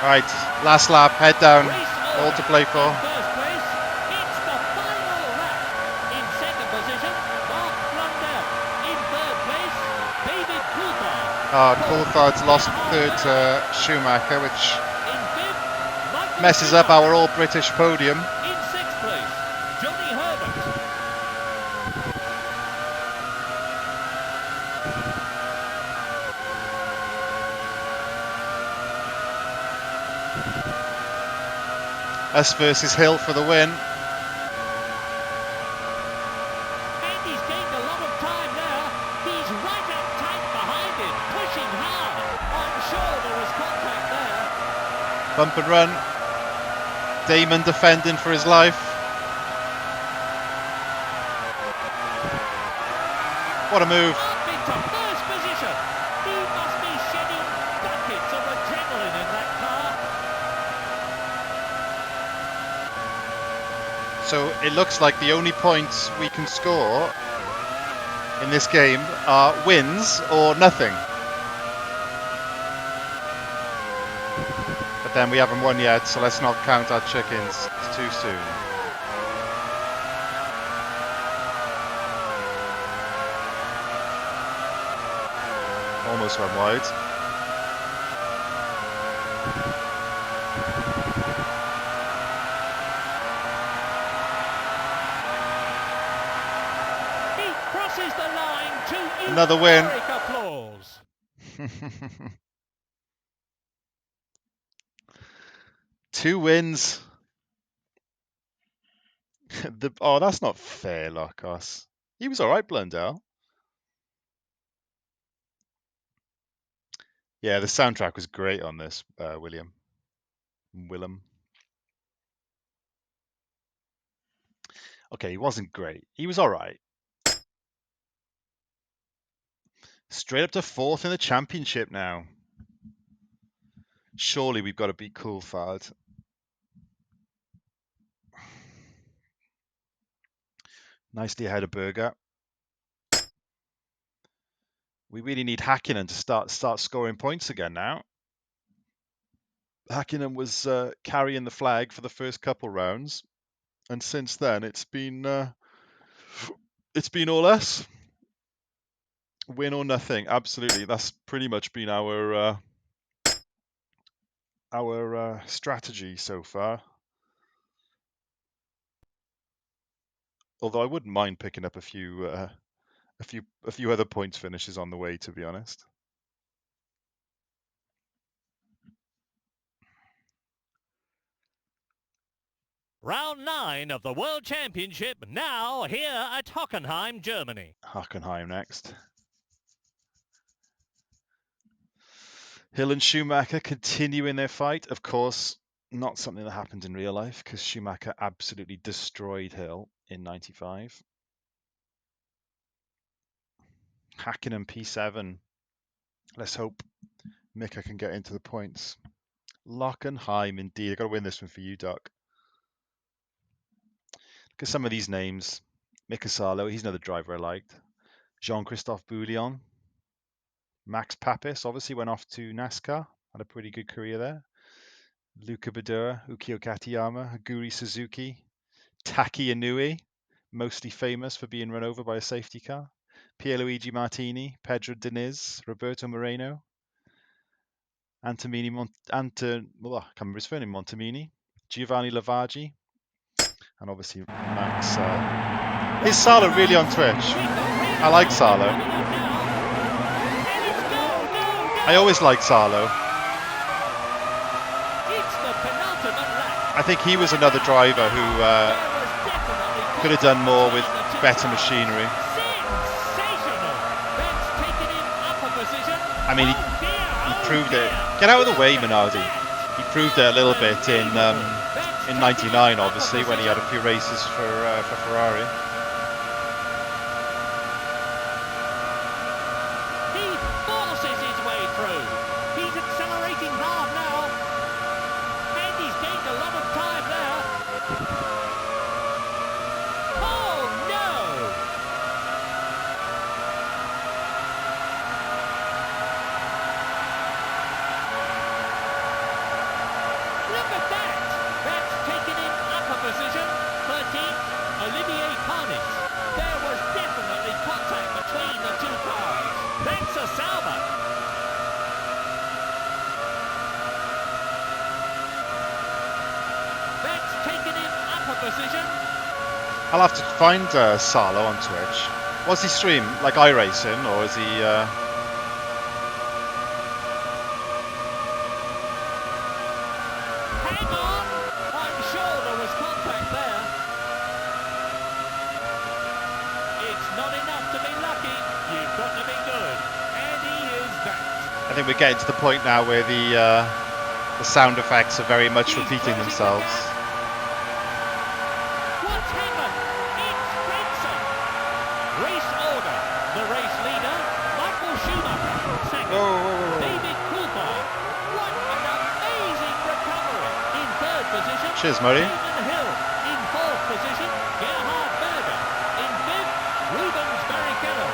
Right, last lap, head down, all to play for. First place, it's the final lap. In second position, Mark Blundell. In third place, David Coulthard. Coulthard's lost third to Schumacher, which In fifth, Michael messes up our Schumacher. all-British podium. In sixth place, Johnny Herbert. Us versus Hill for the win. And he's gained a lot of time now. He's right up tight behind him, pushing hard. I'm sure there was contact there. Bump and run. Damon defending for his life. What a move. Up into first position. He must be shedding buckets of adrenaline in that car. So it looks like the only points we can score in this game are wins or nothing. But then we haven't won yet, so let's not count our chickens too soon. Almost went wide. He crosses the line to Another win. euphoric applause. 2 wins. Oh, that's not fair, Locos. He was all right, Blundell. Yeah, the soundtrack was great on this, Willem. Okay, he wasn't great. He was all right. Straight up to 4th in the championship now. Surely we've got to beat Coulthard. Nicely ahead of Berger. We really need Hakkinen to start scoring points again now. Hakkinen was carrying the flag for the first couple rounds, and since then it's been all us. Win or nothing. Absolutely, that's pretty much been our strategy so far. Although I wouldn't mind picking up a few other points finishes on the way, to be honest. Round 9 of the World Championship now here at Hockenheim, Germany. Hockenheim next. Hill and Schumacher continuing their fight. Of course, not something that happened in real life because Schumacher absolutely destroyed Hill in '95. Hakkinen P7. Let's hope Mika can get into the points. Lockenheim, indeed. I've got to win this one for you, Doc. Look at some of these names. Mika Salo, he's another driver I liked. Jean-Christophe Bouillon. Max Papis obviously went off to NASCAR. Had a pretty good career there. Luca Badura, Ukio Katayama, Aguri Suzuki. Taki Inui, mostly famous for being run over by a safety car. Pierluigi Martini, Pedro Diniz, Roberto Moreno. I can't remember his surname, Montemini, Giovanni Lavaggi, and obviously Max. Is Salo really on Twitch? I like Salo. I always liked Salo. I think he was another driver who could have done more with better machinery. I mean, he proved it. Get out of the way, Minardi. He proved it a little bit in '99, obviously, when he had a few races for Ferrari. He forces his way through. He's accelerating hard now, and he's gained a lot of time there. Oh no! Look at that! That's taken him up a position. 13th, Olivier Panis. There was definitely contact between the two cars. That's a Sauber. That's taken him up a position. I'll have to find Salo on Twitch. What's he stream? Like iRacing, or is he? Hang on! I'm sure there was contact there. It's not enough to be lucky. You've got to be good. And he is that. I think we're getting to the point now where the sound effects are very much repeating themselves. What's happened? It's Benson. Race order. The race leader, Michael Schumacher. Second, Whoa. David Coulthard. What an amazing recovery. In third position, Cheers, Murray. Damon Hill. In fourth position, Gerhard Berger. In fifth, Rubens Barrichello.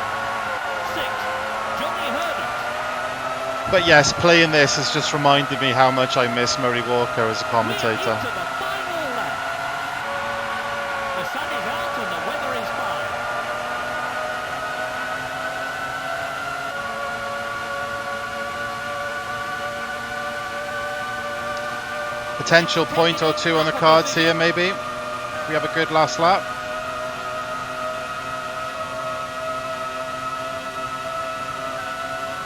Sixth, Johnny Herbert. But yes, playing this has just reminded me how much I miss Murray Walker as a We're commentator. into the final lap. The sun is out and the weather is fine. Potential point or two on the cards here, maybe. If we have a good last lap.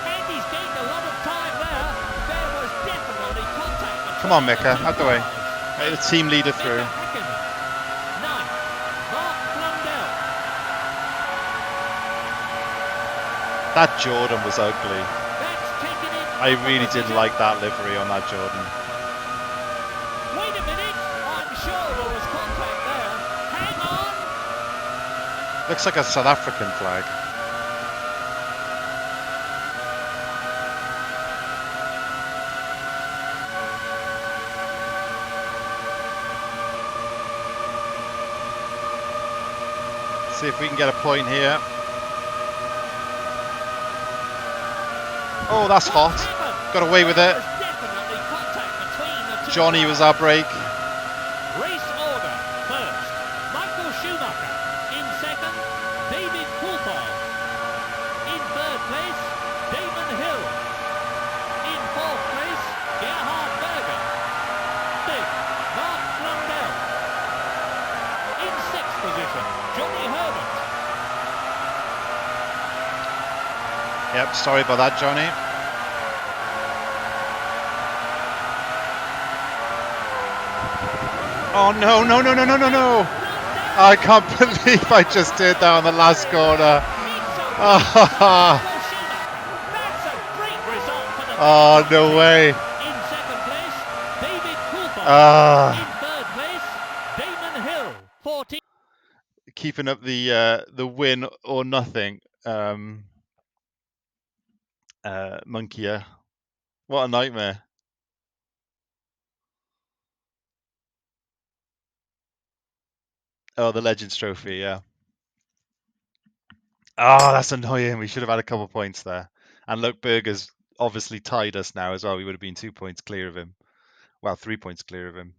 And he's gained a lot of time there. There was definitely contact. Come on, Mika, between out the way. cars. Get the team leader through. Mika Hakkinen. Ninth, Mark Blundell. That Jordan was ugly. That's taken him I up a really didn't position. like that livery on that Jordan. Wait a minute. I'm sure there was contact there. Hang on. Looks like a South African flag. See if we can get a point here. Oh, that's hot. Got away with it. Johnny was our break. Race order first. Michael Schumacher. In second, David Coulthard. In third place, Damon Hill. In fourth place, Gerhard Berger. Fifth, Mark Blundell. In sixth position, Johnny Herbert. Yep, sorry about that, Johnny. Oh no, no, no, no, no, no, no! I can't believe I just did that on the last corner. Oh, no way. In second place, David Coulthard. In third place, Damon Hill. 14. Keeping up the win or nothing monkey. What a nightmare. Oh, the Legends Trophy, yeah. Oh, that's annoying. We should have had a couple points there. And look, Berger's obviously tied us now as well. We would have been 2 points clear of him. Well, 3 points clear of him.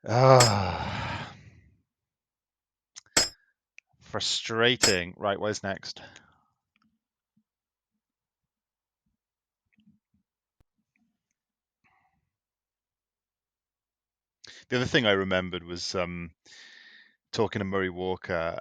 Ah, frustrating. Right, where's next? The other thing I remembered was talking to Murray Walker,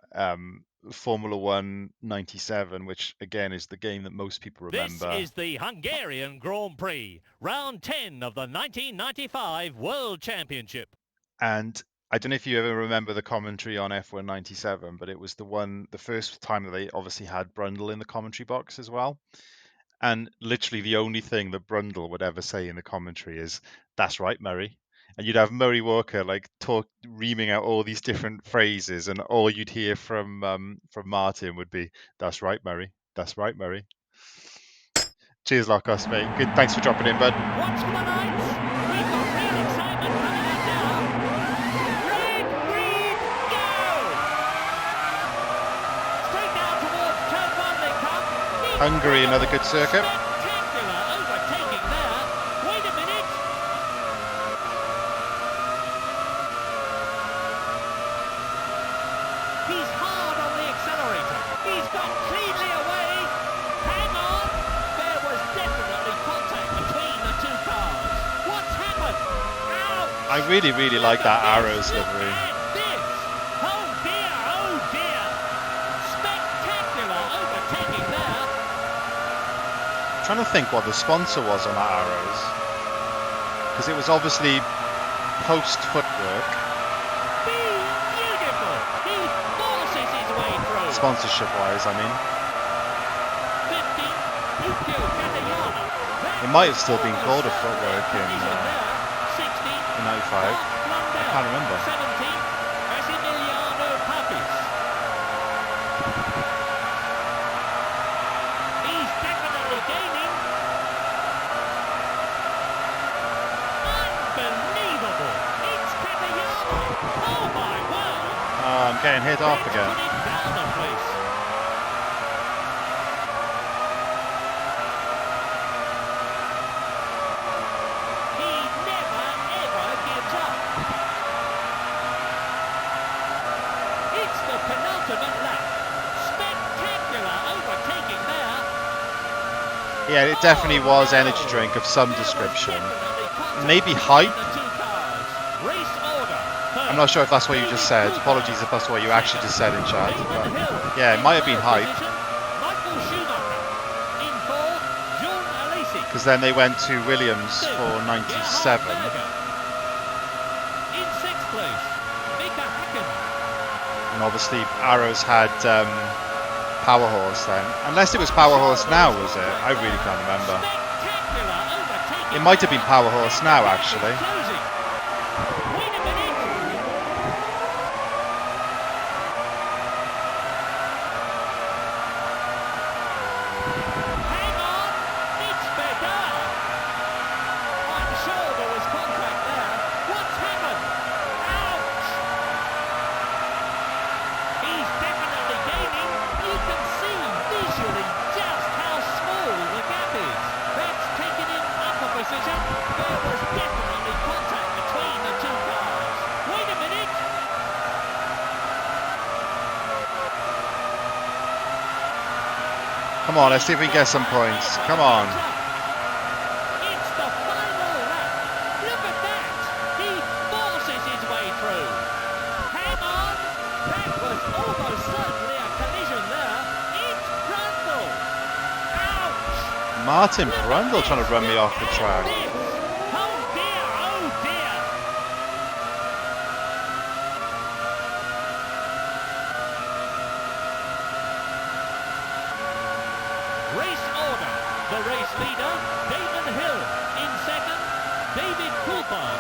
Formula 1 97, which again is the game that most people remember. This is the Hungarian Grand Prix, round 10 of the 1995 World Championship. And I don't know if you ever remember the commentary on F1 97, but it was the first time that they obviously had Brundle in the commentary box as well. And literally the only thing that Brundle would ever say in the commentary is, "That's right, Murray." And you'd have Murray Walker like reaming out all these different phrases, and all you'd hear from Martin would be, "That's right, Murray. That's right, Murray." Cheers, Locos, mate. Good. Thanks for dropping in, bud. Watch for the lights. We've got real excitement coming out now. Red, green, go! Straight down towards turn one they come. Hungary, another good circuit. Spectacular overtaking there. Wait a minute. He's hard on the accelerator. He's got cleanly away. Hang on. There was definitely contact between the two cars. What's happened? Ouch! I really, really like that Arrows Look livery. at this. Oh dear, oh dear. Spectacular overtaking there. I'm trying to think what the sponsor was on that Arrows, because it was obviously post footwork, Beautiful. He forces his way through. sponsorship wise, I mean. 50. Yukio Katayama. It might have still been called a footwork in 60. 95. I can't remember. 70. Massimiliano Papis. He's definitely gaining. Unbelievable. It's Katayama. Oh my word. Oh, I'm getting hit off again. Putting down the place. He never ever gives up. It's the penultimate lap. Spectacular overtaking there. Yeah, it definitely was energy drink of some description. Maybe hype? I'm not sure if that's what you just said. Apologies if that's what you actually just said in chat. But yeah, it might have been hype, because then they went to Williams for 97. And obviously Arrows had Power Horse then. Unless it was Power Horse now, was it? I really can't remember. It might have been Power Horse now, actually. Come on, let's see if we can get some points. Come on. It's the final lap. Look at that. He forces his way through. Hang on. That was almost certainly a collision there. It's Brundle. Ouch. Martin Brundle trying to run me off the track. Oh dear, oh dear. Race order. The race leader, Damon Hill. In second, David Coulthard.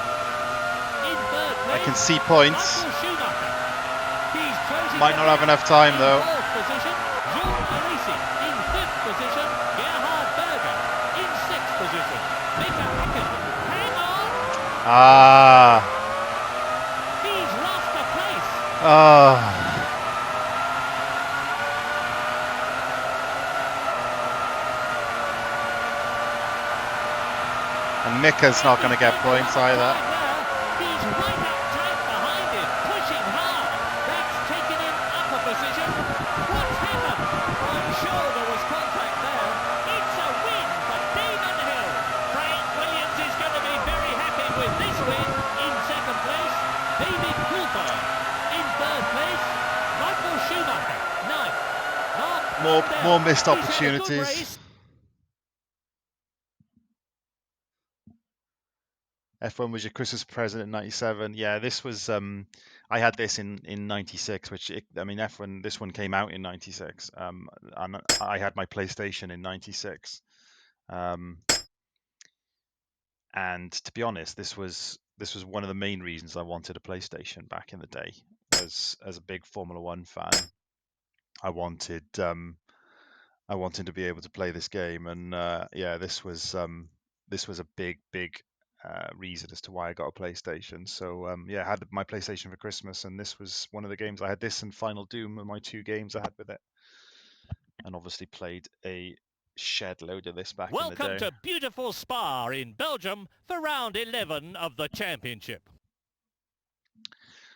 In third place, I can see points. Michael Schumacher. He's closing Might the not have gap. enough time In though. fourth position, Jean Alesi. In fifth position, Gerhard Berger. In sixth position, Mika Häkkinen. Hang on. Ah. He's lost a place. Ah. And Mika's not going to get points either. He's right up tight behind him, pushing hard. That's taken him up a position. What's happened? I'm sure there was contact there. It's a win for Damon Hill. Frank Williams is going to be very happy with this win. In second place, David Coulthard. In third place, Michael Schumacher. Ninth. Mark More missed He's had a good opportunities. race. F1 was your Christmas present in '97. Yeah, this was. I had this in '96, which I mean, F1. This one came out in '96. And I had my PlayStation in '96. And to be honest, this was one of the main reasons I wanted a PlayStation back in the day. Was as a big Formula One fan, I wanted to be able to play this game, and yeah, this was a big reason as to why I got a PlayStation. So yeah, I had my PlayStation for Christmas, and this was one of the games I had. This and Final Doom were my two games I had with it, and obviously played a shed load of this back in the Welcome day. to beautiful Spa in Belgium for round 11 of the championship.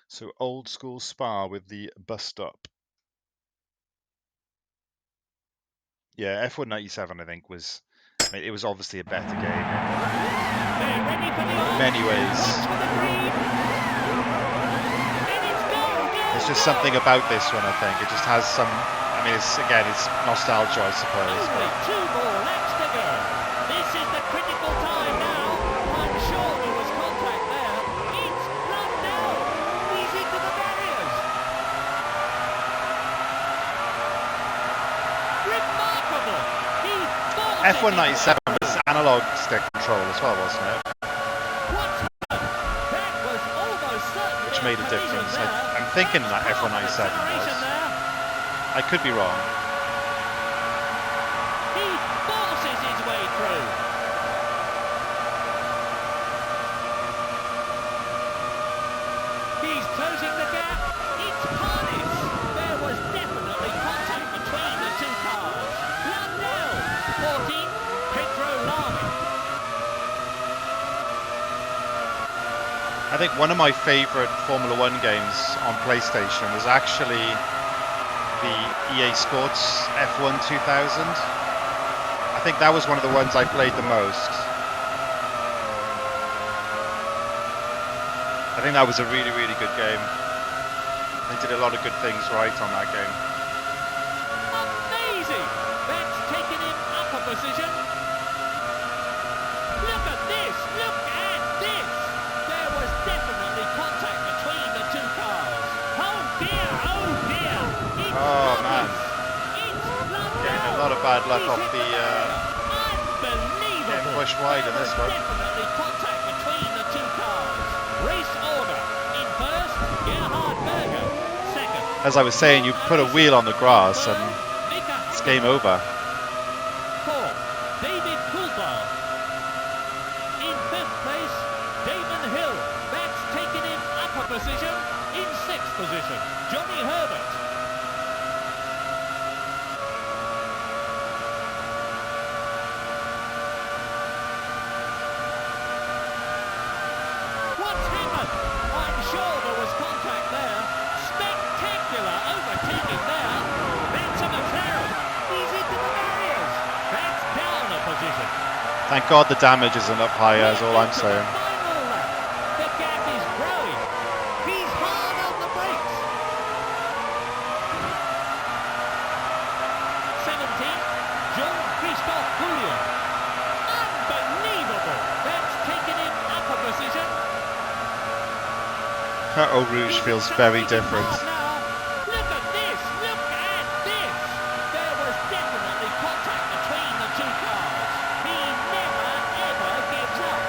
So old school Spa with the bus stop. Yeah, F1 '97 I think was. I mean, it was obviously a better game They're ready for the in many ways. Watch for the green. And it's go, go, There's just go. something about this one, I think. It just has some. I mean, it's nostalgia, I suppose. Only But 2 more laps to go. This is the critical time now. I'm sure there was contact there. It's Brundle. He's into the barriers. Remarkable. He forces F1 his way '97 was analog stick control as well, wasn't it? What's happened? That was almost certainly Which made a collision difference. there. I'm thinking that F1 '97 Acceleration was. there. I could be wrong. He forces his way through. He's closing the gap. It's Panis. There was definitely contact between the two cars. Lundell, 14, Pedro Lamy. I think one of my favourite Formula One games on PlayStation was actually the EA Sports F1 2000. I think that was one of the ones I played the most. I think that was a really, really good game. They did a lot of good things right on that game. Amazing! That's taken him up a position. Look at this! Look at this! There was definitely contact between the two cars. Oh dear! Oh dear! It's Oh, man. It's Lundell. Getting a lot of bad luck He's off hit the Unbelievable! getting pushed wide in this There was one. definitely contact between the two cars. Race order. In first, Gerhard Berger. Second, As I was saying, you put a wheel on the grass and Mika it's Häkkinen. game over. Fourth, David Coulthard. In fifth place, Damon Hill. That's taken him up a position. In sixth position, Johnny Herbert. What's happened? I'm sure there was contact there. Spectacular overtaking there. That's a McLaren. He's into the barrier. Thank God the damage isn't up higher, is all I'm We're into the saying. final lap. The gap is growing. He's hard on the brakes. 17th, John Christophe Julian. Unbelievable. That's taken him up a position. Eau Rouge He's feels very accelerating different. hard now. Look at this. Look at this. There was definitely contact between the two cars. He never, ever gives up.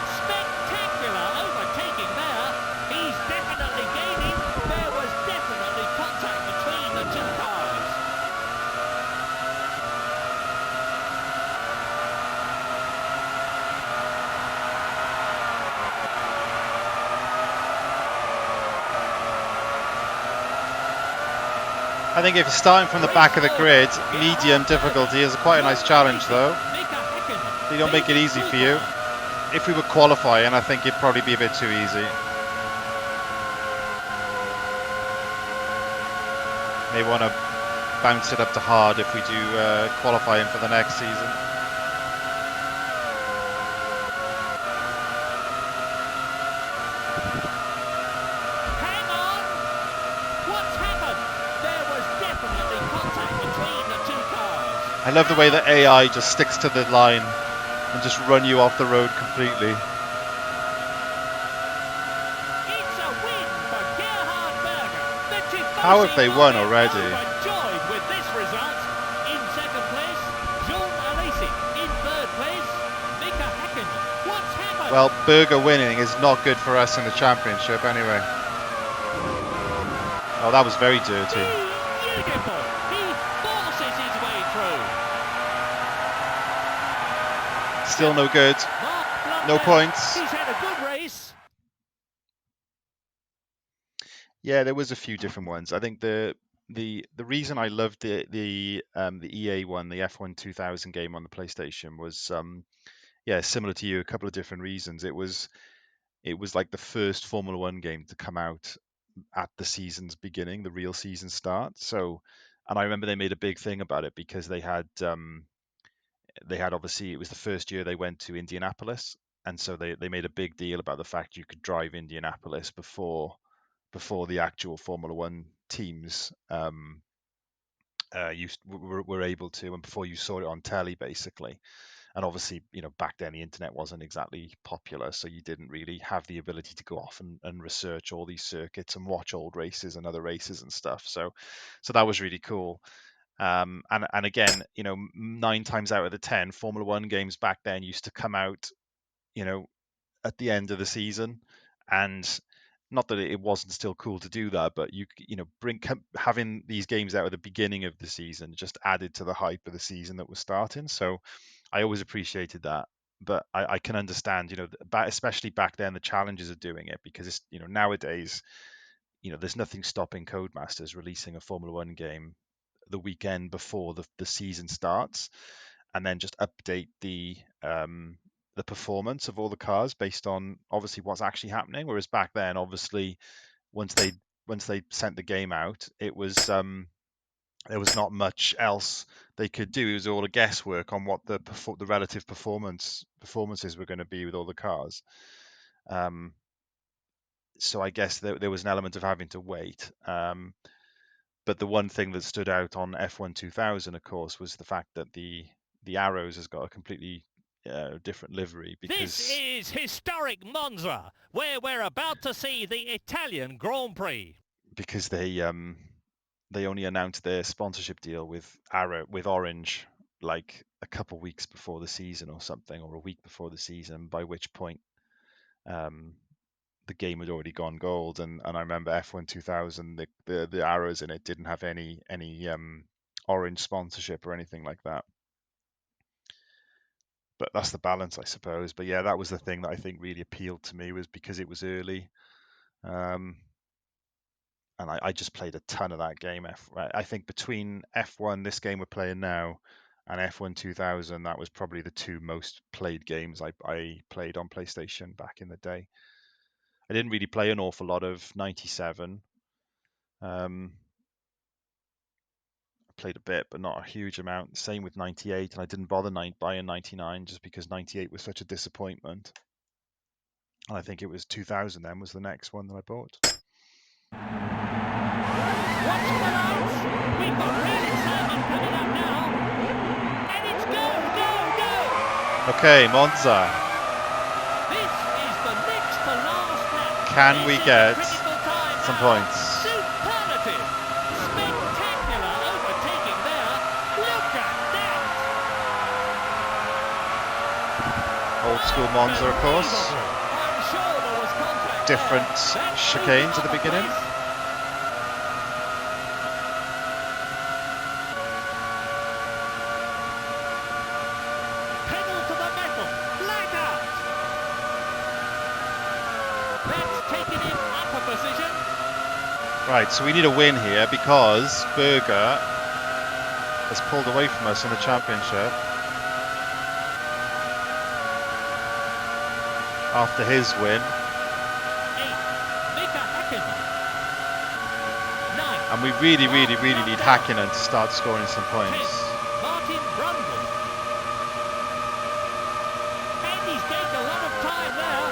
Spectacular overtaking there. He's definitely gaining. There was definitely contact between the two cars. I think if you're starting from the back of the grid, medium difficulty is quite a nice challenge though. They don't make it easy for you. If we were qualifying, I think it'd probably be a bit too easy. May want to bounce it up to hard if we do qualifying for the next season. Hang on! What's happened? There was definitely contact between the two cars. I love the way that AI just sticks to the line and just run you off the road completely. It's a win for Gerhard Berger. The Tifosi How have they won are already? overjoyed with this result. In second place, Jean Alesi. In third place, Mika Häkkinen. What's happened? Well, Berger winning is not good for us in the championship anyway. Oh, that was very dirty. Beautiful. He forces his way through. Still no good. Mark No Blundell. points. He's had a good race. Yeah, there was a few different ones. I think the reason I loved the EA one, the F1 2000 game on the PlayStation was yeah, similar to you, a couple of different reasons. It was like the first Formula One game to come out at the season's beginning, the real season start. So, and I remember they made a big thing about it because they had obviously it was the first year they went to Indianapolis, and so they made a big deal about the fact you could drive Indianapolis before the actual Formula One teams were able to, and before you saw it on telly, basically. And obviously, you know, back then the internet wasn't exactly popular, so you didn't really have the ability to go off and research all these circuits and watch old races and other races and stuff. So that was really cool. And again, you know, 9 times out of the 10, Formula One games back then used to come out, you know, at the end of the season, and not that it wasn't still cool to do that, but you know, having these games out at the beginning of the season just added to the hype of the season that was starting. So I always appreciated that. But I can understand, you know, especially back then, the challenges of doing it, because it's, you know, nowadays, you know, there's nothing stopping Codemasters releasing a Formula One game the weekend before the season starts, and then just update the performance of all the cars based on obviously what's actually happening. Whereas back then, obviously, once they sent the game out, it was there was not much else they could do. It was all a guesswork on what the relative performances were going to be with all the cars. Um, so I guess there was an element of having to wait. But the one thing that stood out on F1 2000, of course, was the fact that the Arrows has got a completely different livery This because is historic Monza, where we're about to see the Italian Grand Prix. because they only announced their sponsorship deal with Orange like a couple weeks before the season or something, or a week before the season, by which point um, the game had already gone gold. And I remember F1 2000, the arrows in it didn't have any Orange sponsorship or anything like that. But that's the balance, I suppose. But yeah, that was the thing that I think really appealed to me, was because it was early. Um, and I just played a ton of that game. I think between F1, this game we're playing now, and F1 2000, that was probably the two most played games I played on PlayStation back in the day. I didn't really play an awful lot of 97. played a bit, but not a huge amount. Same with 98, and I didn't bother buying 99 just because 98 was such a disappointment. And I think it was 2000 then was the next one that I bought. Watch the lights. We've got real excitement coming up now. And it's go, go, go. Okay, Monza. This is the next to last lap. Can This we is the get critical time some now. points? Superlative. Spectacular overtaking there. Look at that. Old school Monza, of course. Unbelievable. I'm sure there was contact Different there. That's chicanes at the moving up a beginning. place. Pedal to the metal. Lag out. That's taken him up a position. Right, so we need a win here because Berger has pulled away from us in the championship after his win, 8. Mika Häkkinen. 9. and we really need Häkkinen to start scoring some 10. points. Martin Brundle. And he's gained a lot of time there.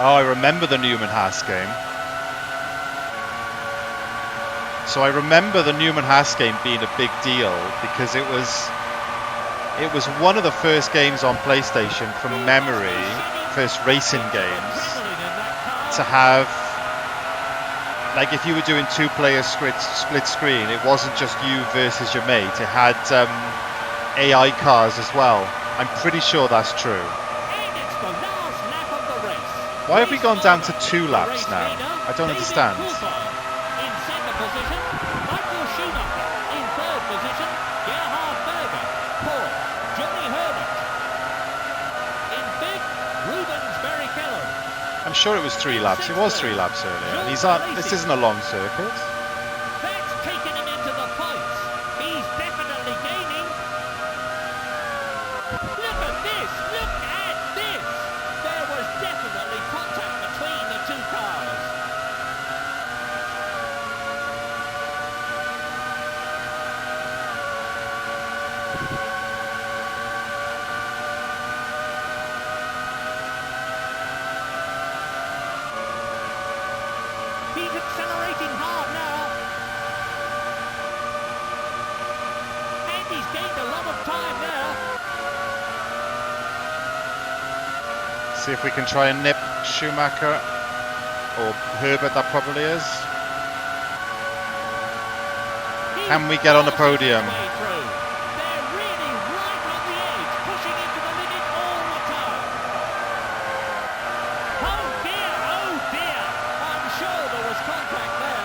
Oh, I remember the Newman-Haas game. So I remember the Newman-Haas game being a big deal because it was one of the first games on PlayStation from memory, first racing games, to have, like, if you were doing two-player split screen, it wasn't just you versus your mate. It had AI cars as well. I'm pretty sure that's true. And it's the last lap of the race. Why have we gone down to Race 2 over. laps Race now? leader, I don't David understand. Coulthard. In second position, Michael Schumacher. In third position, Gerhard Berger. Fourth, Johnny Herbert. In fifth, Rubens Barrichello. I'm sure it was 3 laps. It was 3 laps earlier. And he's on. This isn't a long circuit. That's taken him into the points. He's definitely gaining. Look at this. Look at this. There was definitely contact between the two cars. He's accelerating hard now. And he's gained a lot of time there. See if we can try and nip Schumacher or Herbert. That probably is. Can we get on the podium? They're really right on the edge, pushing into the limit all the time. Oh dear, I'm sure there was contact there.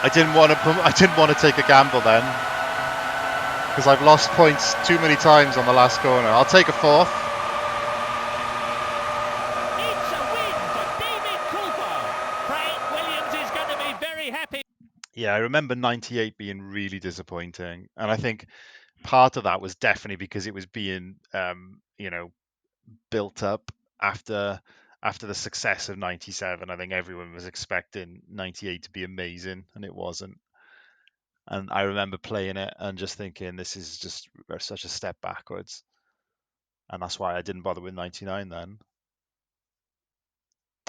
I didn't want to take a gamble then because I've lost points too many times on the last corner. I'll take a 4th. It's a win for David Coulthard. Frank Williams is going to be very happy. Yeah, I remember 98 being really disappointing, and I think part of that was definitely because it was being, built up after the success of 97. I think everyone was expecting 98 to be amazing, and it wasn't. And I remember playing it and just thinking, this is just such a step backwards, and that's why I didn't bother with 99 then.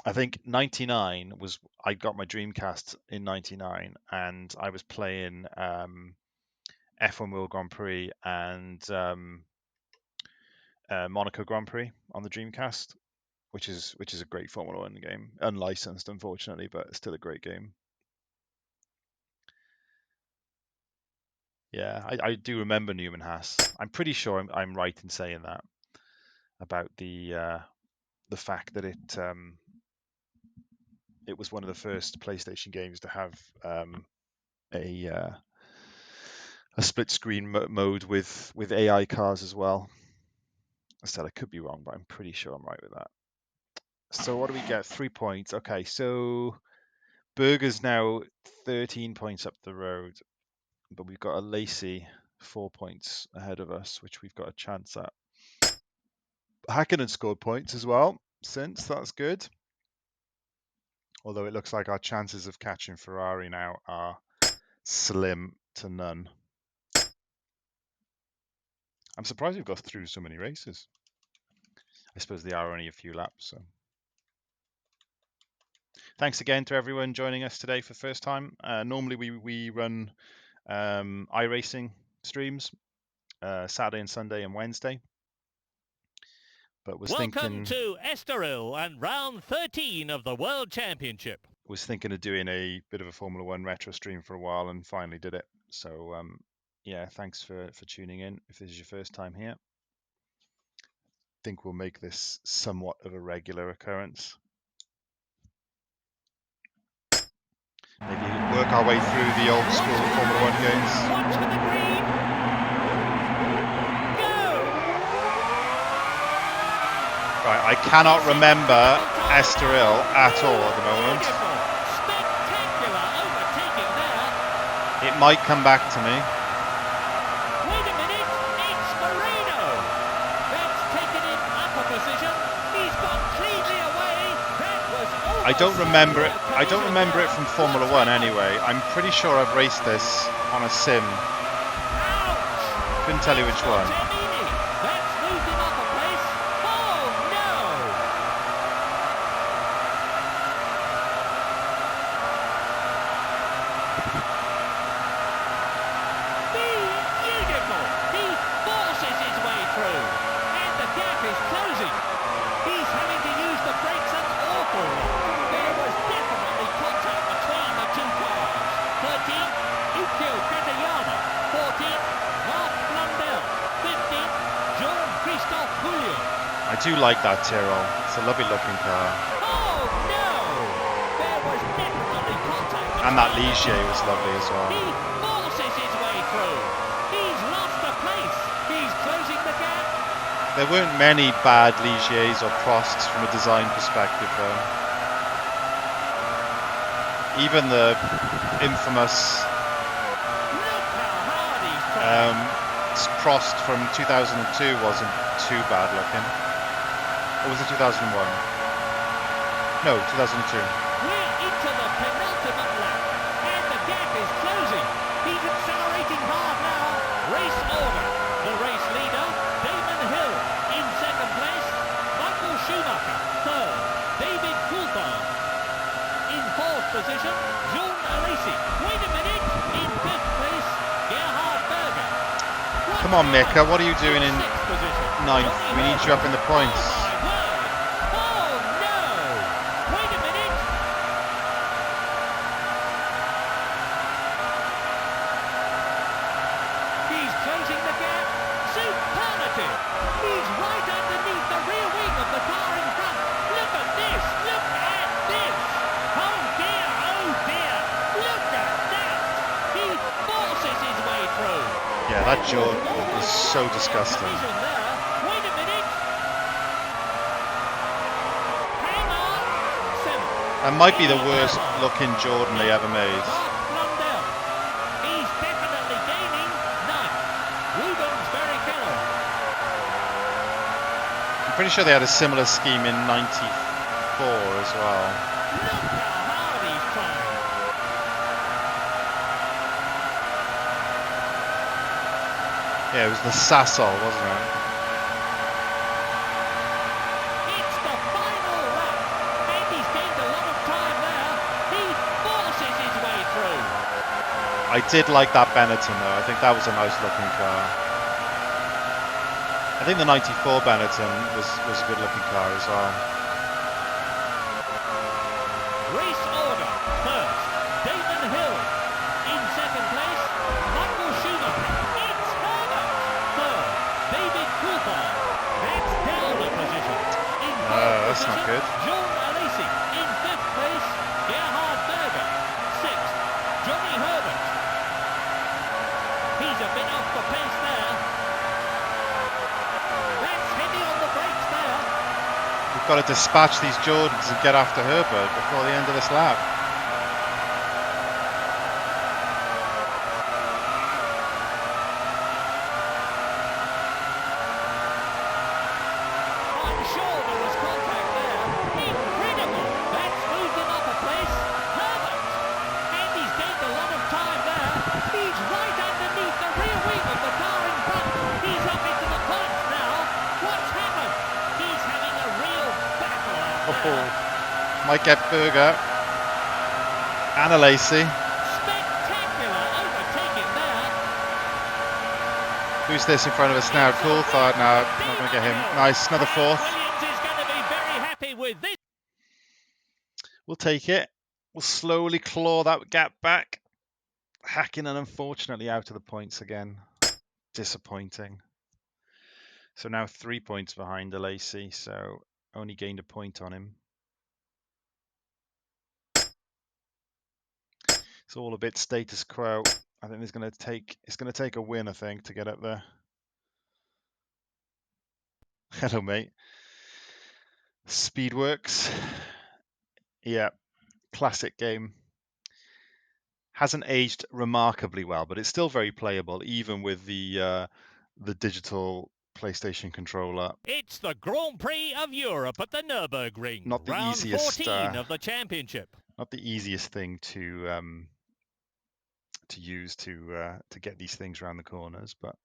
I think 99 was, I got my Dreamcast in 99 and I was playing F1 World Grand Prix and Monaco Grand Prix on the Dreamcast, which is a great Formula 1 game, unlicensed unfortunately, but still a great game. Yeah, I do remember Newman-Haas. I'm pretty sure I'm right in saying that about the fact that it was one of the first PlayStation games to have a split screen mode with AI cars as well. I said I could be wrong, but I'm pretty sure I'm right with that. So what do we get? 3 points. Okay, so Berger's now 13 points up the road, but we've got a Lacey 4 points ahead of us, which we've got a chance at. Häkkinen scored points as well. since. That's good. Although it looks like our chances of catching Ferrari now are slim to none. I'm surprised we've got through so many races. I suppose they are only a few laps. So, thanks again to everyone joining us today for the first time. Normally we run iRacing streams Saturday and Sunday and Wednesday. But Welcome to Estoril and round 13 of the World Championship. Was thinking of doing a bit of a Formula One retro stream for a while and finally did it. So yeah, thanks for tuning in. If this is your first time here, I think we'll make this somewhat of a regular occurrence. Maybe work our way through the old school Formula One games. Watch for the green. Go! Right, I cannot remember Estoril at all at the moment. Spectacular overtaking there. It might come back to me. Wait a minute, it's Moreno. That's taken him up a position. He's got cleanly away. That was over. I don't remember it. I don't remember it from Formula One anyway. I'm pretty sure I've raced this on a sim. Ouch! Couldn't tell you which one. Termini. That's moved him up a place. Oh no! Beautiful! He forces his way through, and the gap is closing. He's having to use the brakes an awful lot. There was definitely contact between the two cars. 13, Ukio Katayama. 14, Mark Blundell. 15, Jean-Christophe Bouillon. I do like that Tyrrell. It's a lovely looking car. Oh no! There was definitely contact. And that Ligier was lovely as well. He forces his way through. He's lost a place. He's closing the gap. There weren't many bad Ligiers or Prosts from a design perspective though. Even the infamous Look how hard he's trying. Prost from 2002 wasn't too bad looking. Or was it 2001? No, 2002. We're into the penultimate lap, and the gap is closing. He's accelerating hard now. Race order. The race leader, Damon Hill, in second place. Michael Schumacher, third. David Coulthard. In fourth position, Jean Alesi. Wait a minute. In fifth place, Gerhard Berger. Come on, Mika, what are you doing in Sixth position, ninth? Johnny We need you up in the points. Oh my word! Oh no! Wait a minute! He's closing the gap. Superlative! He's right underneath the rear wing of the car in front. Look at this! Look at this! Oh dear! Oh dear! Look at that! He forces his way through. Yeah, that Jordan is so disgusting. Collision there. Wait a minute. Hang on. Seven. That might be the worst looking Jordan they ever made. Mark Blundell. He's definitely gaining. 9. Rubens Barrichello. I'm pretty sure they had a similar scheme in '94 as well. Look how hard he's trying. Yeah, it was the Sassol, wasn't it? It's the final lap. And he's gained a lot of time there. He forces his way through. I did like that Benetton though. I think that was a nice looking car. I think the '94 Benetton was a good looking car as well. Race order. First, Damon Hill. In second place, Michael Schumacher. It's Herbert. Third, David Coulthard. That's down a position. In fourth That's not position, good. Jean Alesi. In fifth place, Gerhard Berger. Sixth, Johnny Herbert. He's a bit off the pace there. That's heavy on the brakes there. We've got to dispatch these Jordans and get after Herbert before the end of this lap. I'm sure there was contact there. Might get Berger. Anna Lacey. Spectacular overtaking there. Who's this in front of us now? Coulthard. No, not going to get him. Nice, another fourth. Williams is going to be very happy with this. We'll take it. We'll slowly claw that gap back. Hakkinen unfortunately out of the points again. Disappointing. So now 3 points behind Lacey, so only gained a point on him. It's all a bit status quo. I think it's going to take a win, I think, to get up there. Hello, mate. Speedworks. Yeah, classic game. Hasn't aged remarkably well, but it's still very playable, even with the digital PlayStation controller. It's the Grand Prix of Europe at the Nürburgring, Not the round easiest, 14 of the championship. Not the easiest thing to use to get these things around the corners, but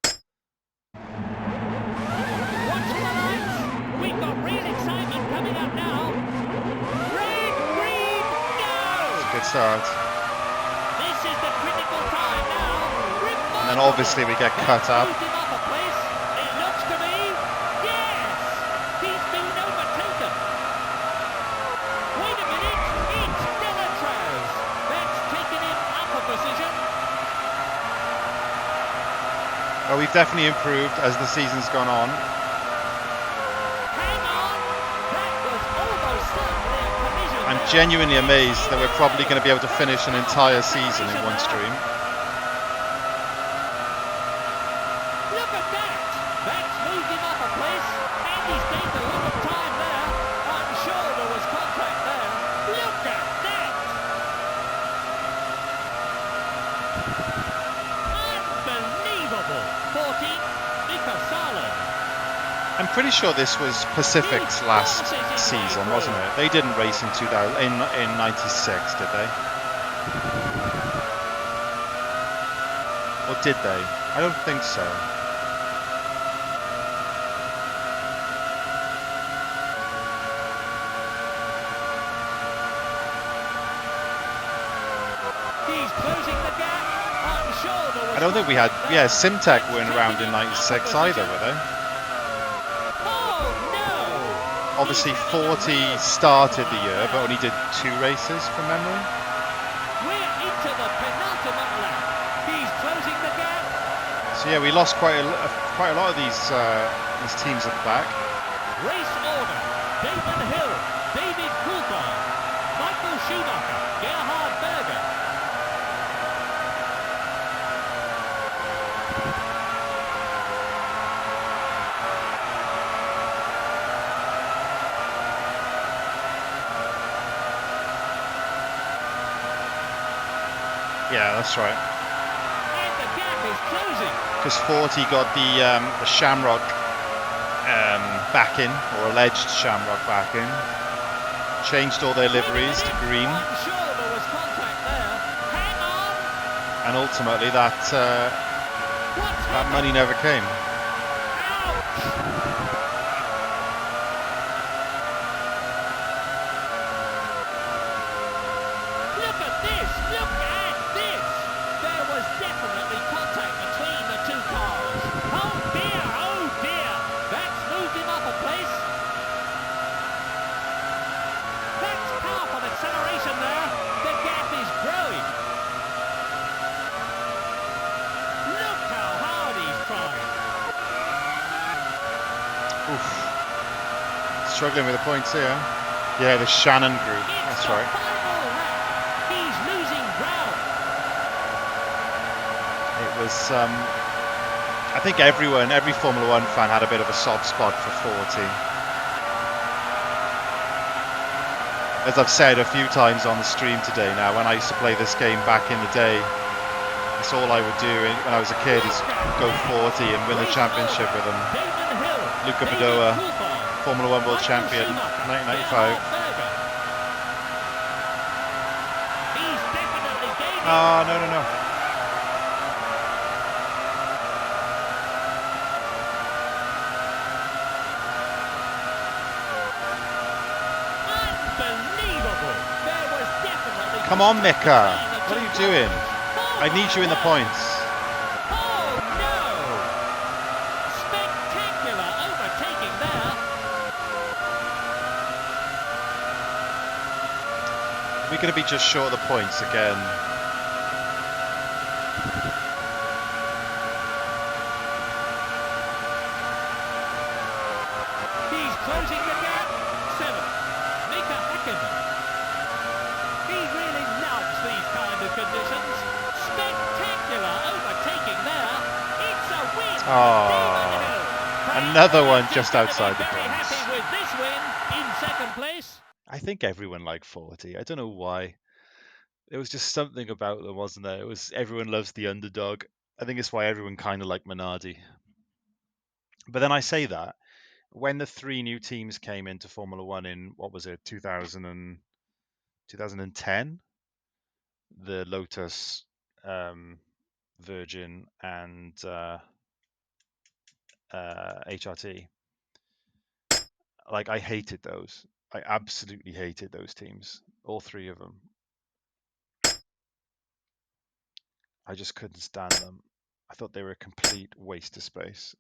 Watch the lights. We've got real excitement coming up now. Red, green, go! it's a good start. This is the critical time now. And then obviously we get cut up. Moved him up a place. It looks to me, yes, he's been overtaken. Wait a minute, it's Delatraz. That's taken him up a position. Well, we've definitely improved as the season's gone on. Hang on, that was almost certainly a collision. I'm there. genuinely amazed that we're probably going to be able to finish an entire season in one stream. Look at that! That's moved him up a place, and he's gained a lot of time there. I'm sure there was contact there. Look at that! Unbelievable! 14, Mika Salo. I'm pretty sure this was Pacific's last season, wasn't it? They didn't race in 96, did they? Or did they? I don't think so. He's closing the gap. I'm sure there was I don't think we had. Yeah, Simtech weren't around in 96 either, were they? Oh no! Obviously 40 started the year, but only did 2 races from memory. We're into the penultimate lap. He's closing the gap. So yeah, we lost quite a lot of these teams at the back. Race order: Damon Hill, David Coulthard, Michael Schumacher, Gerhard Berger. Yeah, that's right. And the gap is closing. Because 40 got the Shamrock back in, or alleged Shamrock back in. Changed all their liveries to green, I'm sure there was contact there. Hang on. and ultimately that What's that money never came. Ouch! Look at this! Look at this! There was definitely contact between the two cars. Oh dear! Oh dear! That's moved him up a place. That's powerful acceleration there. The gap is growing. Look how hard he's trying. Oof. Struggling with the points here. Yeah, the Shannon group. It's That's the right. final lap. He's losing ground. It was. I think every Formula One fan had a bit of a soft spot for 40. As I've said a few times on the stream today now, when I used to play this game back in the day, that's all I would do when I was a kid is go 40 and win the championship with them. Damon Hill, Luca David Badoa, Coulthard, Formula One World Michael Champion, Schumacher, 1995. Gerhard Berger. He's definitely gaining. Oh, no. Unbelievable. Come on, Mika. What are you doing? I need you in the points. Oh no! Spectacular overtaking there. We're going to be just short of the points again. He's closing the gap. 7. Mika Häkkinen. He really loves these kind of conditions. Spectacular overtaking there. It's a win. Oh, another one just outside the very points. happy with this win in second place. I think everyone liked 40. I don't know why. There was just something about them, wasn't there? It was everyone loves the underdog. I think it's why everyone kind of liked Minardi. But then I say that when the 3 new teams came into Formula One in what was it, 2010, the Lotus, Virgin, and HRT. Like I hated those. I absolutely hated those teams, all 3 of them. I just couldn't stand them. I thought they were a complete waste of space.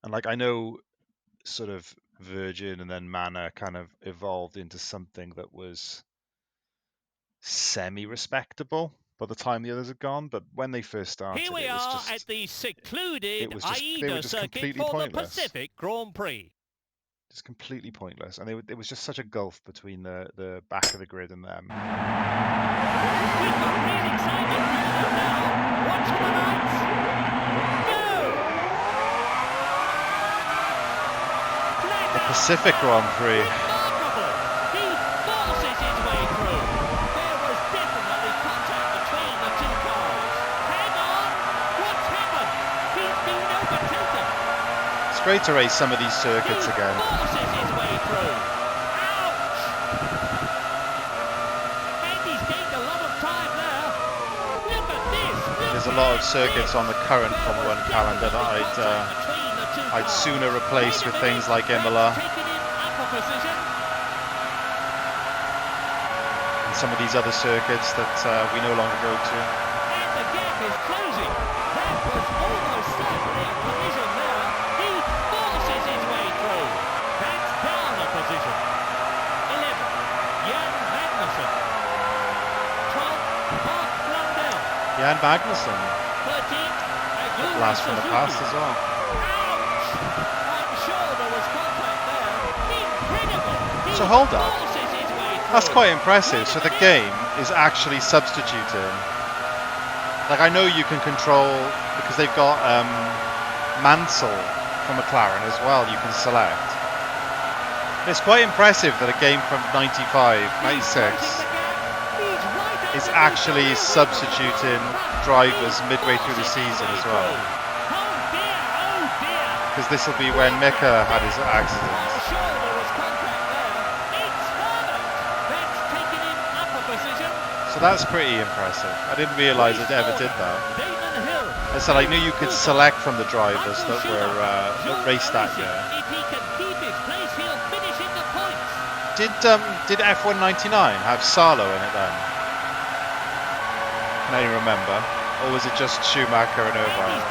And like I know sort of Virgin and then Mana kind of evolved into something that was semi-respectable by the time the others had gone, but when they first started, Here we it was are just at the secluded they were AIDA just circuit completely for the pointless. Pacific Grand Prix. Just completely pointless, and it was just such a gulf between the back of the grid and them. We've got real excitement now. Watch the lights. The Pacific Grand Prix. Remarkable. He forces his way through. There was definitely contact between the 2 cars. Hang on. What's happened? He's been overtaken. It's great to race some of these circuits again. Forces his way through. Ouch! And he's gained a lot of time there. Look at this. There's a lot of circuits on the current Formula 1 calendar that I'd sooner replace with things like Imola and some of these other circuits that we no longer go to. And the gap is closing. That was almost certainly a collision there. He forces his way through. That's down a position. 11, Jan Magnussen. 12, Mark Blundell. Jan Magnussen, 13, last from the past as well. Ouch! I'm sure there was contact there. Incredible. He So hold up. forces his way That's through. quite impressive. So the game is actually substituting. Like I know you can control because they've got Mansell from McLaren as well. You can select. It's quite impressive that a game from 95, 96 is actually substituting drivers midway through the season as well. Because this will be when Mika had his accident. So that's pretty impressive. I didn't realise it ever did that. I said I knew you could select from the drivers that were that raced that year. Did F1 99 have Salo in it then? Can you remember? Or was it just Schumacher and Irvine?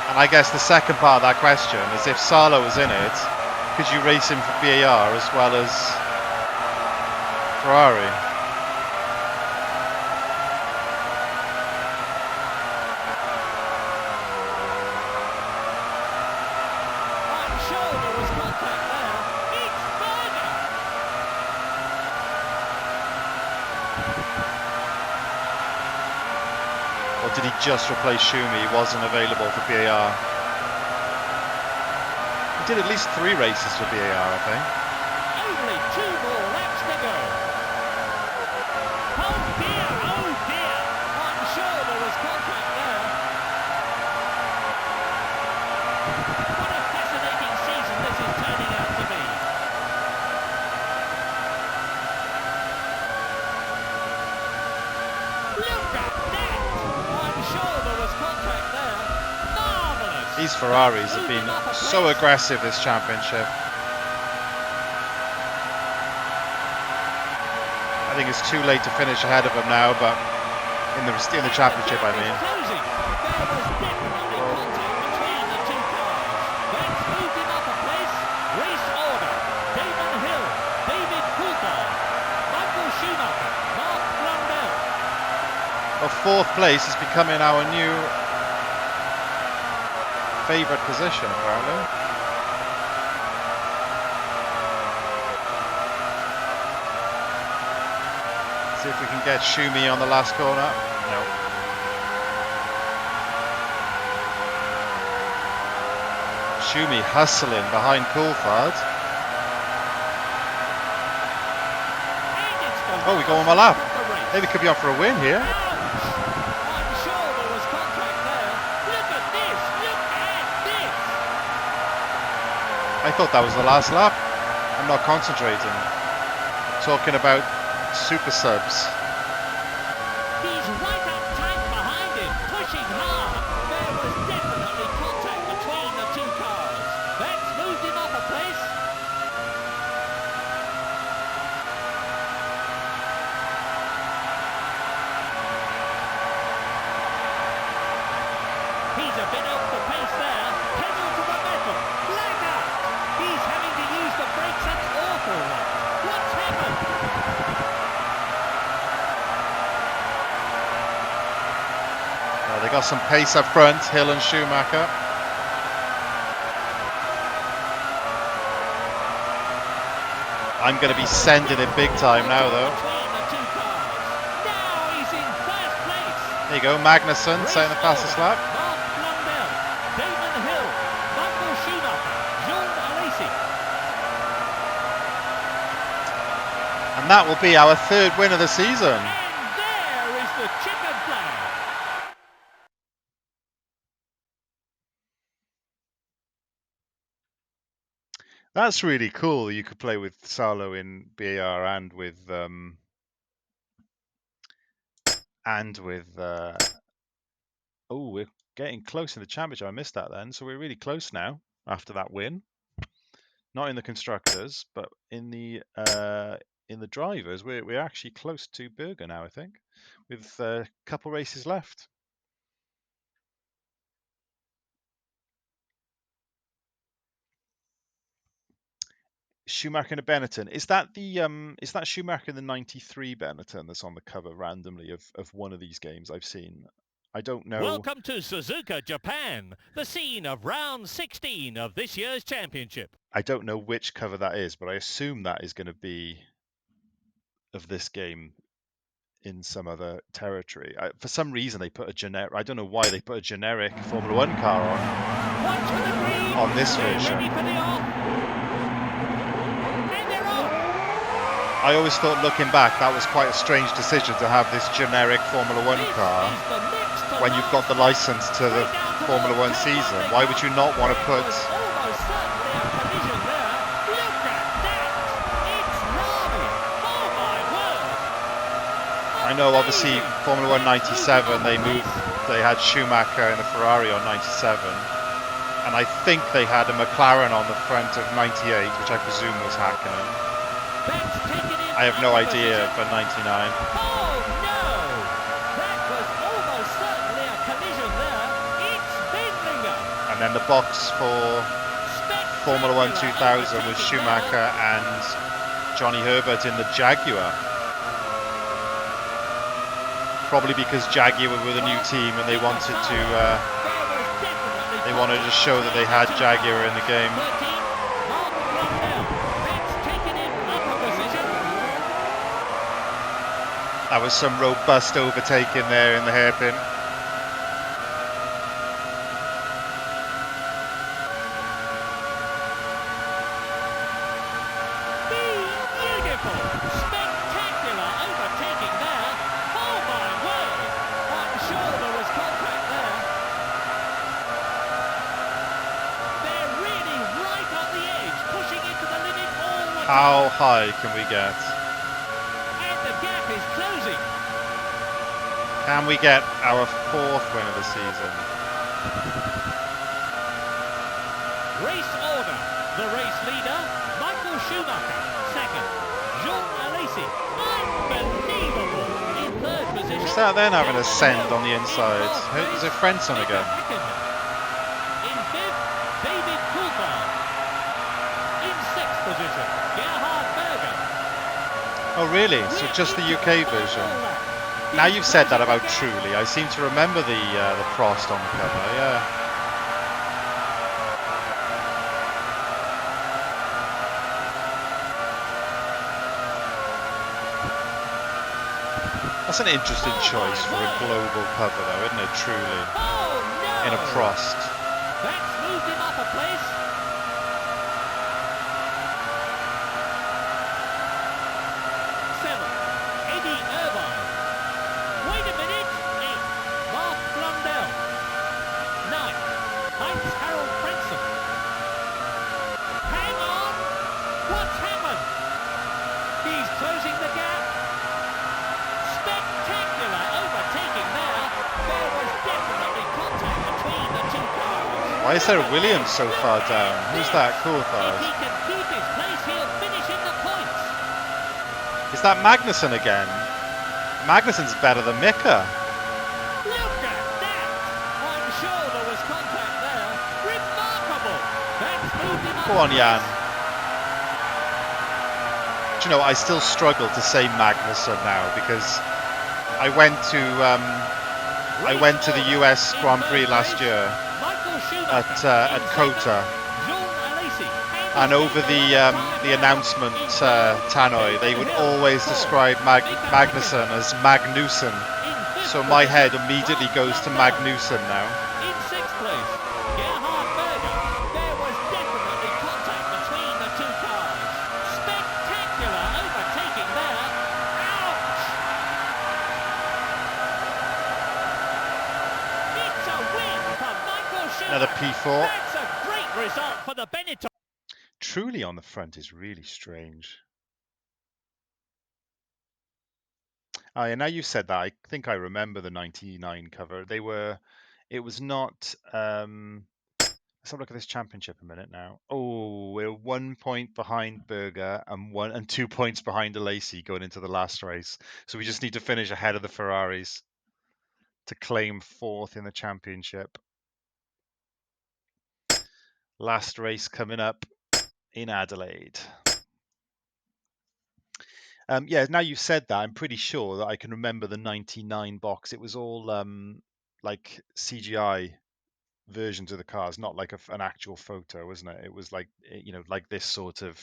And I guess the second part of that question is if Salo was in it, could you race him for VAR as well as Ferrari? I'm sure there was contact there. It's Berger. Or did he just replace Schumi? He wasn't available for VAR. He did at least 3 races for VAR, I think. Only 2 more laps to go. Oh dear, oh dear. I'm sure there was contact there. What a fascinating season this is turning out to be. Look at that. I'm sure there was contact there. Marvellous. These Ferraris have been so aggressive this championship. I think it's too late to finish ahead of them now, but in the championship, I mean. Well, fourth place is becoming our new favourite position, apparently. See if we can get Schumi on the last corner. No. Schumi hustling behind Coulthard. Oh, we go on a lap. Maybe could be on for a win here. I thought that was the last lap. I'm not concentrating. Talking about super subs. He's right up tight behind him, pushing hard. There was definitely contact between the two cars. That's moved him up a place. He's a bit off the pace there. Pedal to the metal. Lag out. He's having to use the brakes an awful lot. What's happened? They got some pace up front, Hill and Schumacher. I'm going to be sending it big time now, though. There you go, Magnussen setting the fastest lap. And that will be our third win of the season. And there is the checkered flag. That's really cool. You could play with Salo in BAR and with oh, we're getting close in the championship. I missed that then, so we're really close now after that win. Not in the constructors, but in the drivers, we're actually close to Berger now. I think with a couple races left. Schumacher and Benetton. Is that Schumacher in the 93 Benetton that's on the cover randomly of one of these games I've seen? I don't know. Welcome to Suzuka, Japan, the scene of round 16 of this year's championship. I don't know which cover that is, but I assume that is going to be of this game in some other territory. For some reason they put a generic, I don't know why they put a generic Formula 1 car on this version. I always thought, looking back, that was quite a strange decision to have this generic Formula 1 car when you've got the license to the Formula 1 season. Why would you not want to put... I know, obviously, Formula 1 97, they had Schumacher in the Ferrari on 97, and I think they had a McLaren on the front of 98, which I presume was Hakkinen. I have no idea for 99. Oh no! That was almost certainly a collision there. It's Bindlinger. And then the box for Formula 1 2000 was Schumacher and Johnny Herbert in the Jaguar. Probably because Jaguar were the new team and they wanted to show that they had Jaguar in the game. That was some robust overtaking there in the hairpin. Beautiful, spectacular overtaking there. Oh my word! I'm sure there was contact there. They're really right on the edge, pushing it to the limit all the time. How high can we get? Closing. Can we get our fourth win of the season? Schumacher. Second, Jean Alesi. Unbelievable. In third position. Who's that then having a send Fernando. on the In inside? fourth place, Is it Frenson Mika again? Häkkinen. In fifth, David Coulthard. In sixth position, Gerhard Berger. Oh really? So just the UK version. Now you've said that about Truly, I seem to remember the Prost on the cover. Yeah. That's an interesting choice for a global cover, though, isn't it? Truly, in a Prost. That's moved him up a place. Seven, Eddie Irvine. Wait a minute. Eight, Mark Blundell. Nine, Heinz Harold Frenson. Hang on. What's happened? He's closing the gap. Spectacular overtaking there. There was definitely contact between the two cars. Why is there a Williams so far down? Who's that? If Coulthard. he can keep his place, he'll finish in the points. Is that Magnussen again? Magnussen's better than Mika. Look at that! I'm sure there was contact there. Remarkable! That's moved him up. Go on, Jan. Do you know, I still struggle to say Magnussen now because I went to the US Grand Prix last year at COTA, and over the announcement tannoy, they would always describe Magnussen as Magnussen. So my head immediately goes to Magnussen now. In sixth place, Gerhard Berger. There was definitely contact between the two cars. Spectacular overtaking there. Ouch! It's a win for Michael Schumacher. Another P4. That's a great result for the Benetton. Truly on the front is really strange. Oh, yeah, now you said that, I think I remember the 99 cover. It was not, let's have a look at this championship a minute now. Oh, we're 1 point behind Berger and 2 points behind Alesi going into the last race. So we just need to finish ahead of the Ferraris to claim fourth in the championship. Last race coming up in Adelaide. Yeah, now you've said that, I'm pretty sure that I can remember the 99 box. It was all like CGI versions of the cars, not like an actual photo, wasn't it? It was like, like this sort of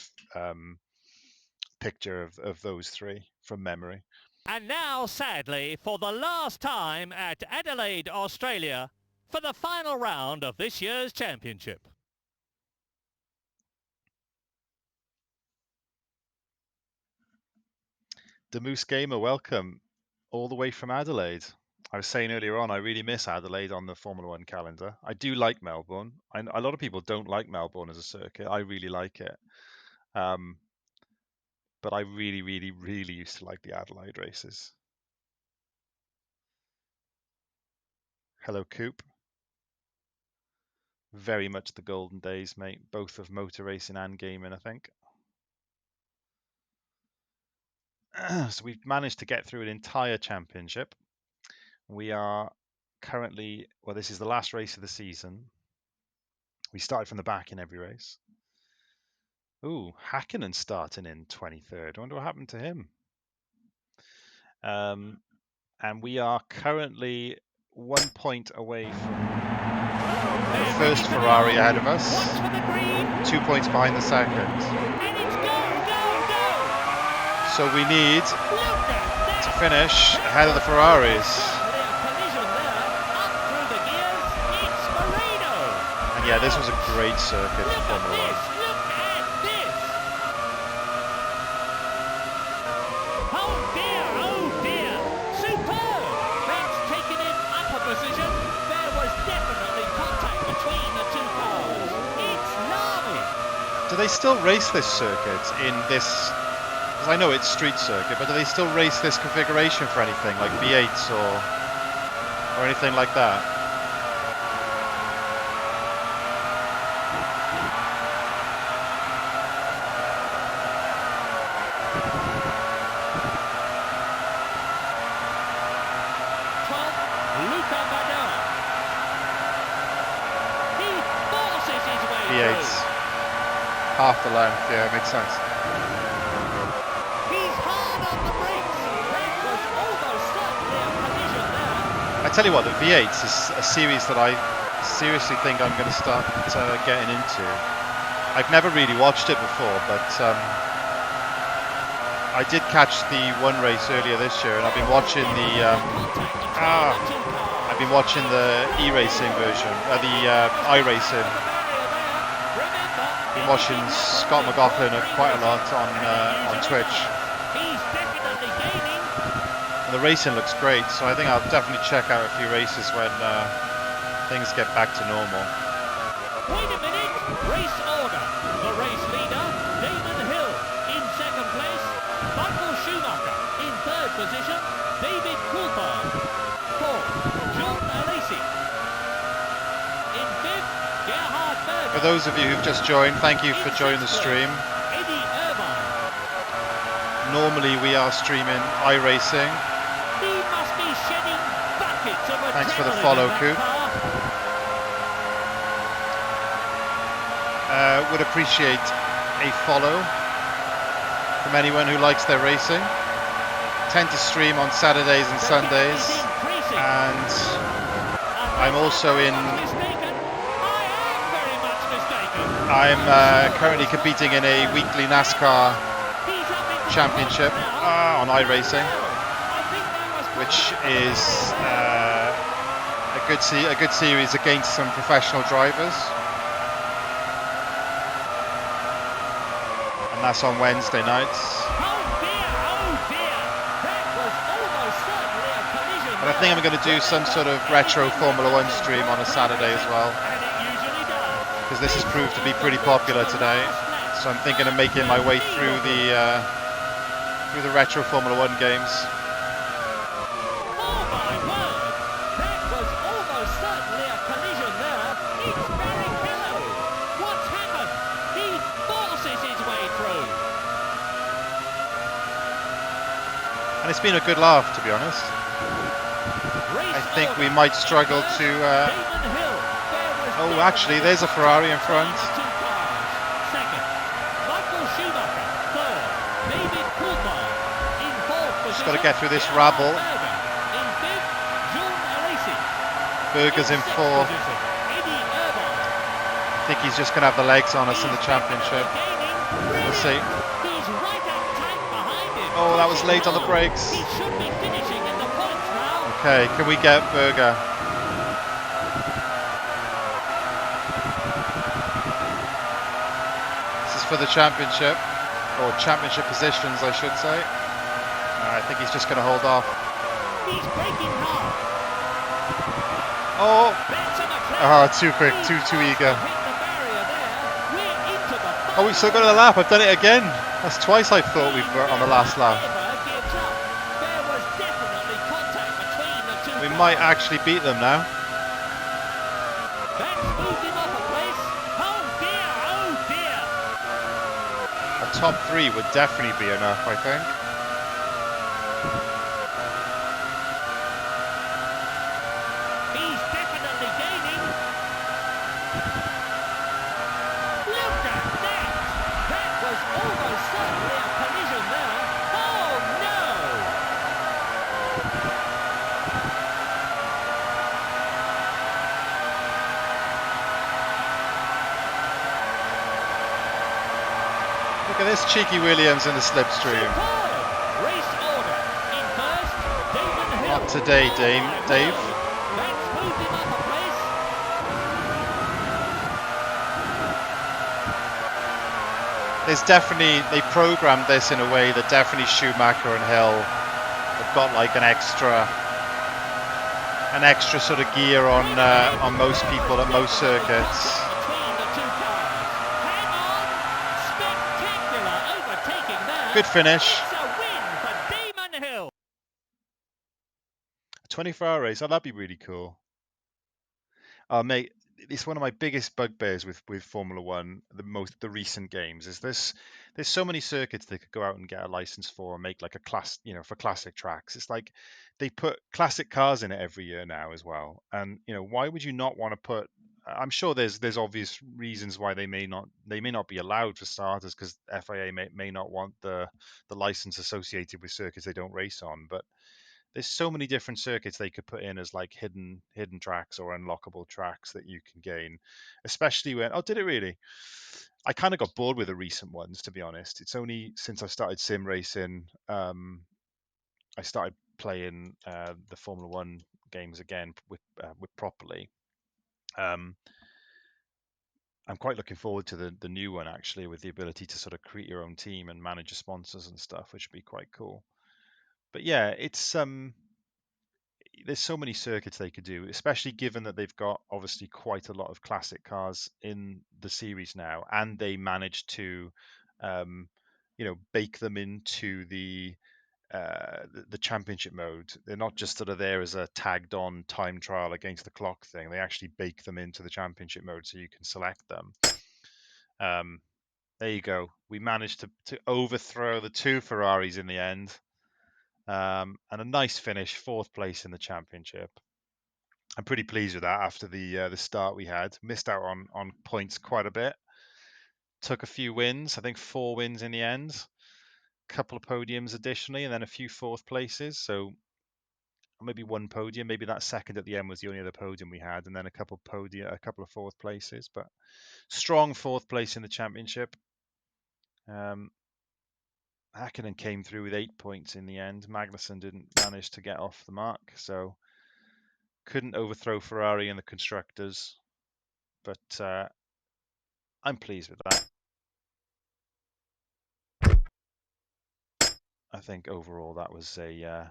picture of those three from memory. And now, sadly, for the last time at Adelaide, Australia, for the final round of this year's championship. The Moose Gamer, welcome all the way from Adelaide. I was saying earlier on, I really miss Adelaide on the Formula One calendar. I do like Melbourne. A lot of people don't like Melbourne as a circuit. I really like it. But I really, really, really used to like the Adelaide races. Hello, Coop. Very much the golden days, mate. Both of motor racing and gaming, I think. So we've managed to get through an entire championship. We are currently, well, this is the last race of the season. We started from the back in every race. Ooh, Häkkinen starting in 23rd. I wonder what happened to him. And we are currently 1 point away from the first Ferrari ahead of us. 2 points behind the second. So we need to finish ahead of the Ferraris. And yeah, this was a great circuit for Formula One. Oh dear, superb! That's taken him up a position. There was definitely contact between the two cars. It's Nami. Do they still race this circuit in this? Because I know it's street circuit, but do they still race this configuration for anything like V8s or anything like that? half the length. Yeah, makes sense. He's hard on the brakes. That was almost certainly a collision there. I tell you what, the V8s is a series that I seriously think I'm going to start getting into. I've never really watched it before, but I did catch the one race earlier this year, and I've been watching the I've been watching the e-racing version, the iRacing. Been watching Scott McLaughlin quite a lot on Twitch. He's definitely gaining. And the racing looks great, so I think I'll definitely check out a few races when things get back to normal. Wait a minute. Race order. The race leader, Damon Hill, in second place. Michael Schumacher in third position. David Coulthard. Fourth, John Alesi. In fifth, Gerhard Berger. For those of you who've just joined, thank you for joining the stream. Eddie Irvine. Normally we are streaming iRacing. He must be shedding buckets of Thanks for the adrenaline follow, in that Coop. car. Would appreciate a follow from anyone who likes their racing. Tend to stream on Saturdays and Sundays, He's increasing. and I'm also in. Mistaken. I am very much mistaken. I'm currently competing in a weekly NASCAR He's up into championship the front now. on iRacing, I think that was which is a good series against some professional drivers. And that's on Wednesday nights. Oh dear. That was almost certainly a collision. And I think I'm going to do some sort of retro Formula One stream on a Saturday as well, And it usually does. because this has proved to be pretty popular today. So I'm thinking of making my way through the retro Formula One games. Oh my word! That was almost certainly a collision there. It's Barrichello. What's happened? He forces his way through. And it's been a good laugh, to be honest. I think we might struggle to. Damon Hill. There was Actually, there's a Ferrari in front. two cars. Second, Michael Schumacher. Third, David Coulthard. In fourth position, Just got to get through this Gerhard rabble. Berger. In fifth, John Alesi. Berger's in sixth fourth. position, Eddie Irvine. I think he's just going to have the legs on us in the championship. We'll see. He's right up tight behind him. Oh, that was late on the brakes. He should be finishing in the points now. Okay, can we get Berger? This is for the championship, or championship positions, I should say. I think he's just going to hold off. He's braking hard. Oh, That's a McLaren. too quick, too eager. Hit the barrier there. We're into the Oh, we still got a lap. I've done it again. That's twice I thought we were on the last lap. Never gives up. There was definitely contact between the two We cars. might actually beat them now. That's moved him off a place. Oh dear. A top 3 would definitely be enough, I think. He's definitely gaining. Look at that! That was almost certainly a collision there. Oh no! Look at this cheeky Williams in the slipstream. Superb! Race order. In first, Damon Hill. Not today, Dave. That's moved him up a place. There's definitely, they programmed this in a way that definitely Schumacher and Hill have got like an extra sort of gear on most people at most circuits. Between the two cars. Hang on! Spectacular overtaking there. Good finish. It's a win for Damon Hill. A 24-hour race. Oh, that'd be really cool. Mate, it's one of my biggest bugbears with Formula One. The recent games is this. There's so many circuits they could go out and get a license for and make like a class, for classic tracks. It's like they put classic cars in it every year now as well. And why would you not want to put I'm sure there's obvious reasons why they may not be allowed for starters, because FIA may not want the license associated with circuits they don't race on. But there's so many different circuits they could put in as like hidden tracks or unlockable tracks that you can gain, especially when, oh, did it really? I kind of got bored with the recent ones, to be honest. It's only since I started sim racing, I started playing the Formula One games again with properly. Um, I'm quite looking forward to the new one, actually, with the ability to sort of create your own team and manage your sponsors and stuff, which would be quite cool. But yeah, it's there's so many circuits they could do, especially given that they've got obviously quite a lot of classic cars in the series now, and they managed to, um, bake them into the championship mode. They're not just sort of there as a tagged on time trial against the clock thing. They actually bake them into the championship mode so you can select them. Um, there you go. We managed to overthrow the two Ferraris in the end. And a nice finish, fourth place in the championship. I'm pretty pleased with that after the start we had. Missed out on points quite a bit. Took a few wins, I think 4 wins in the end. A couple of podiums additionally, and then a few fourth places. So maybe one podium. Maybe that second at the end was the only other podium we had, and then a couple of fourth places. But strong fourth place in the championship. Hakkinen came through with 8 points in the end. Magnussen didn't manage to get off the mark, so couldn't overthrow Ferrari in the constructors. But I'm pleased with that. I think overall that was a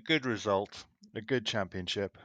good result, a good championship.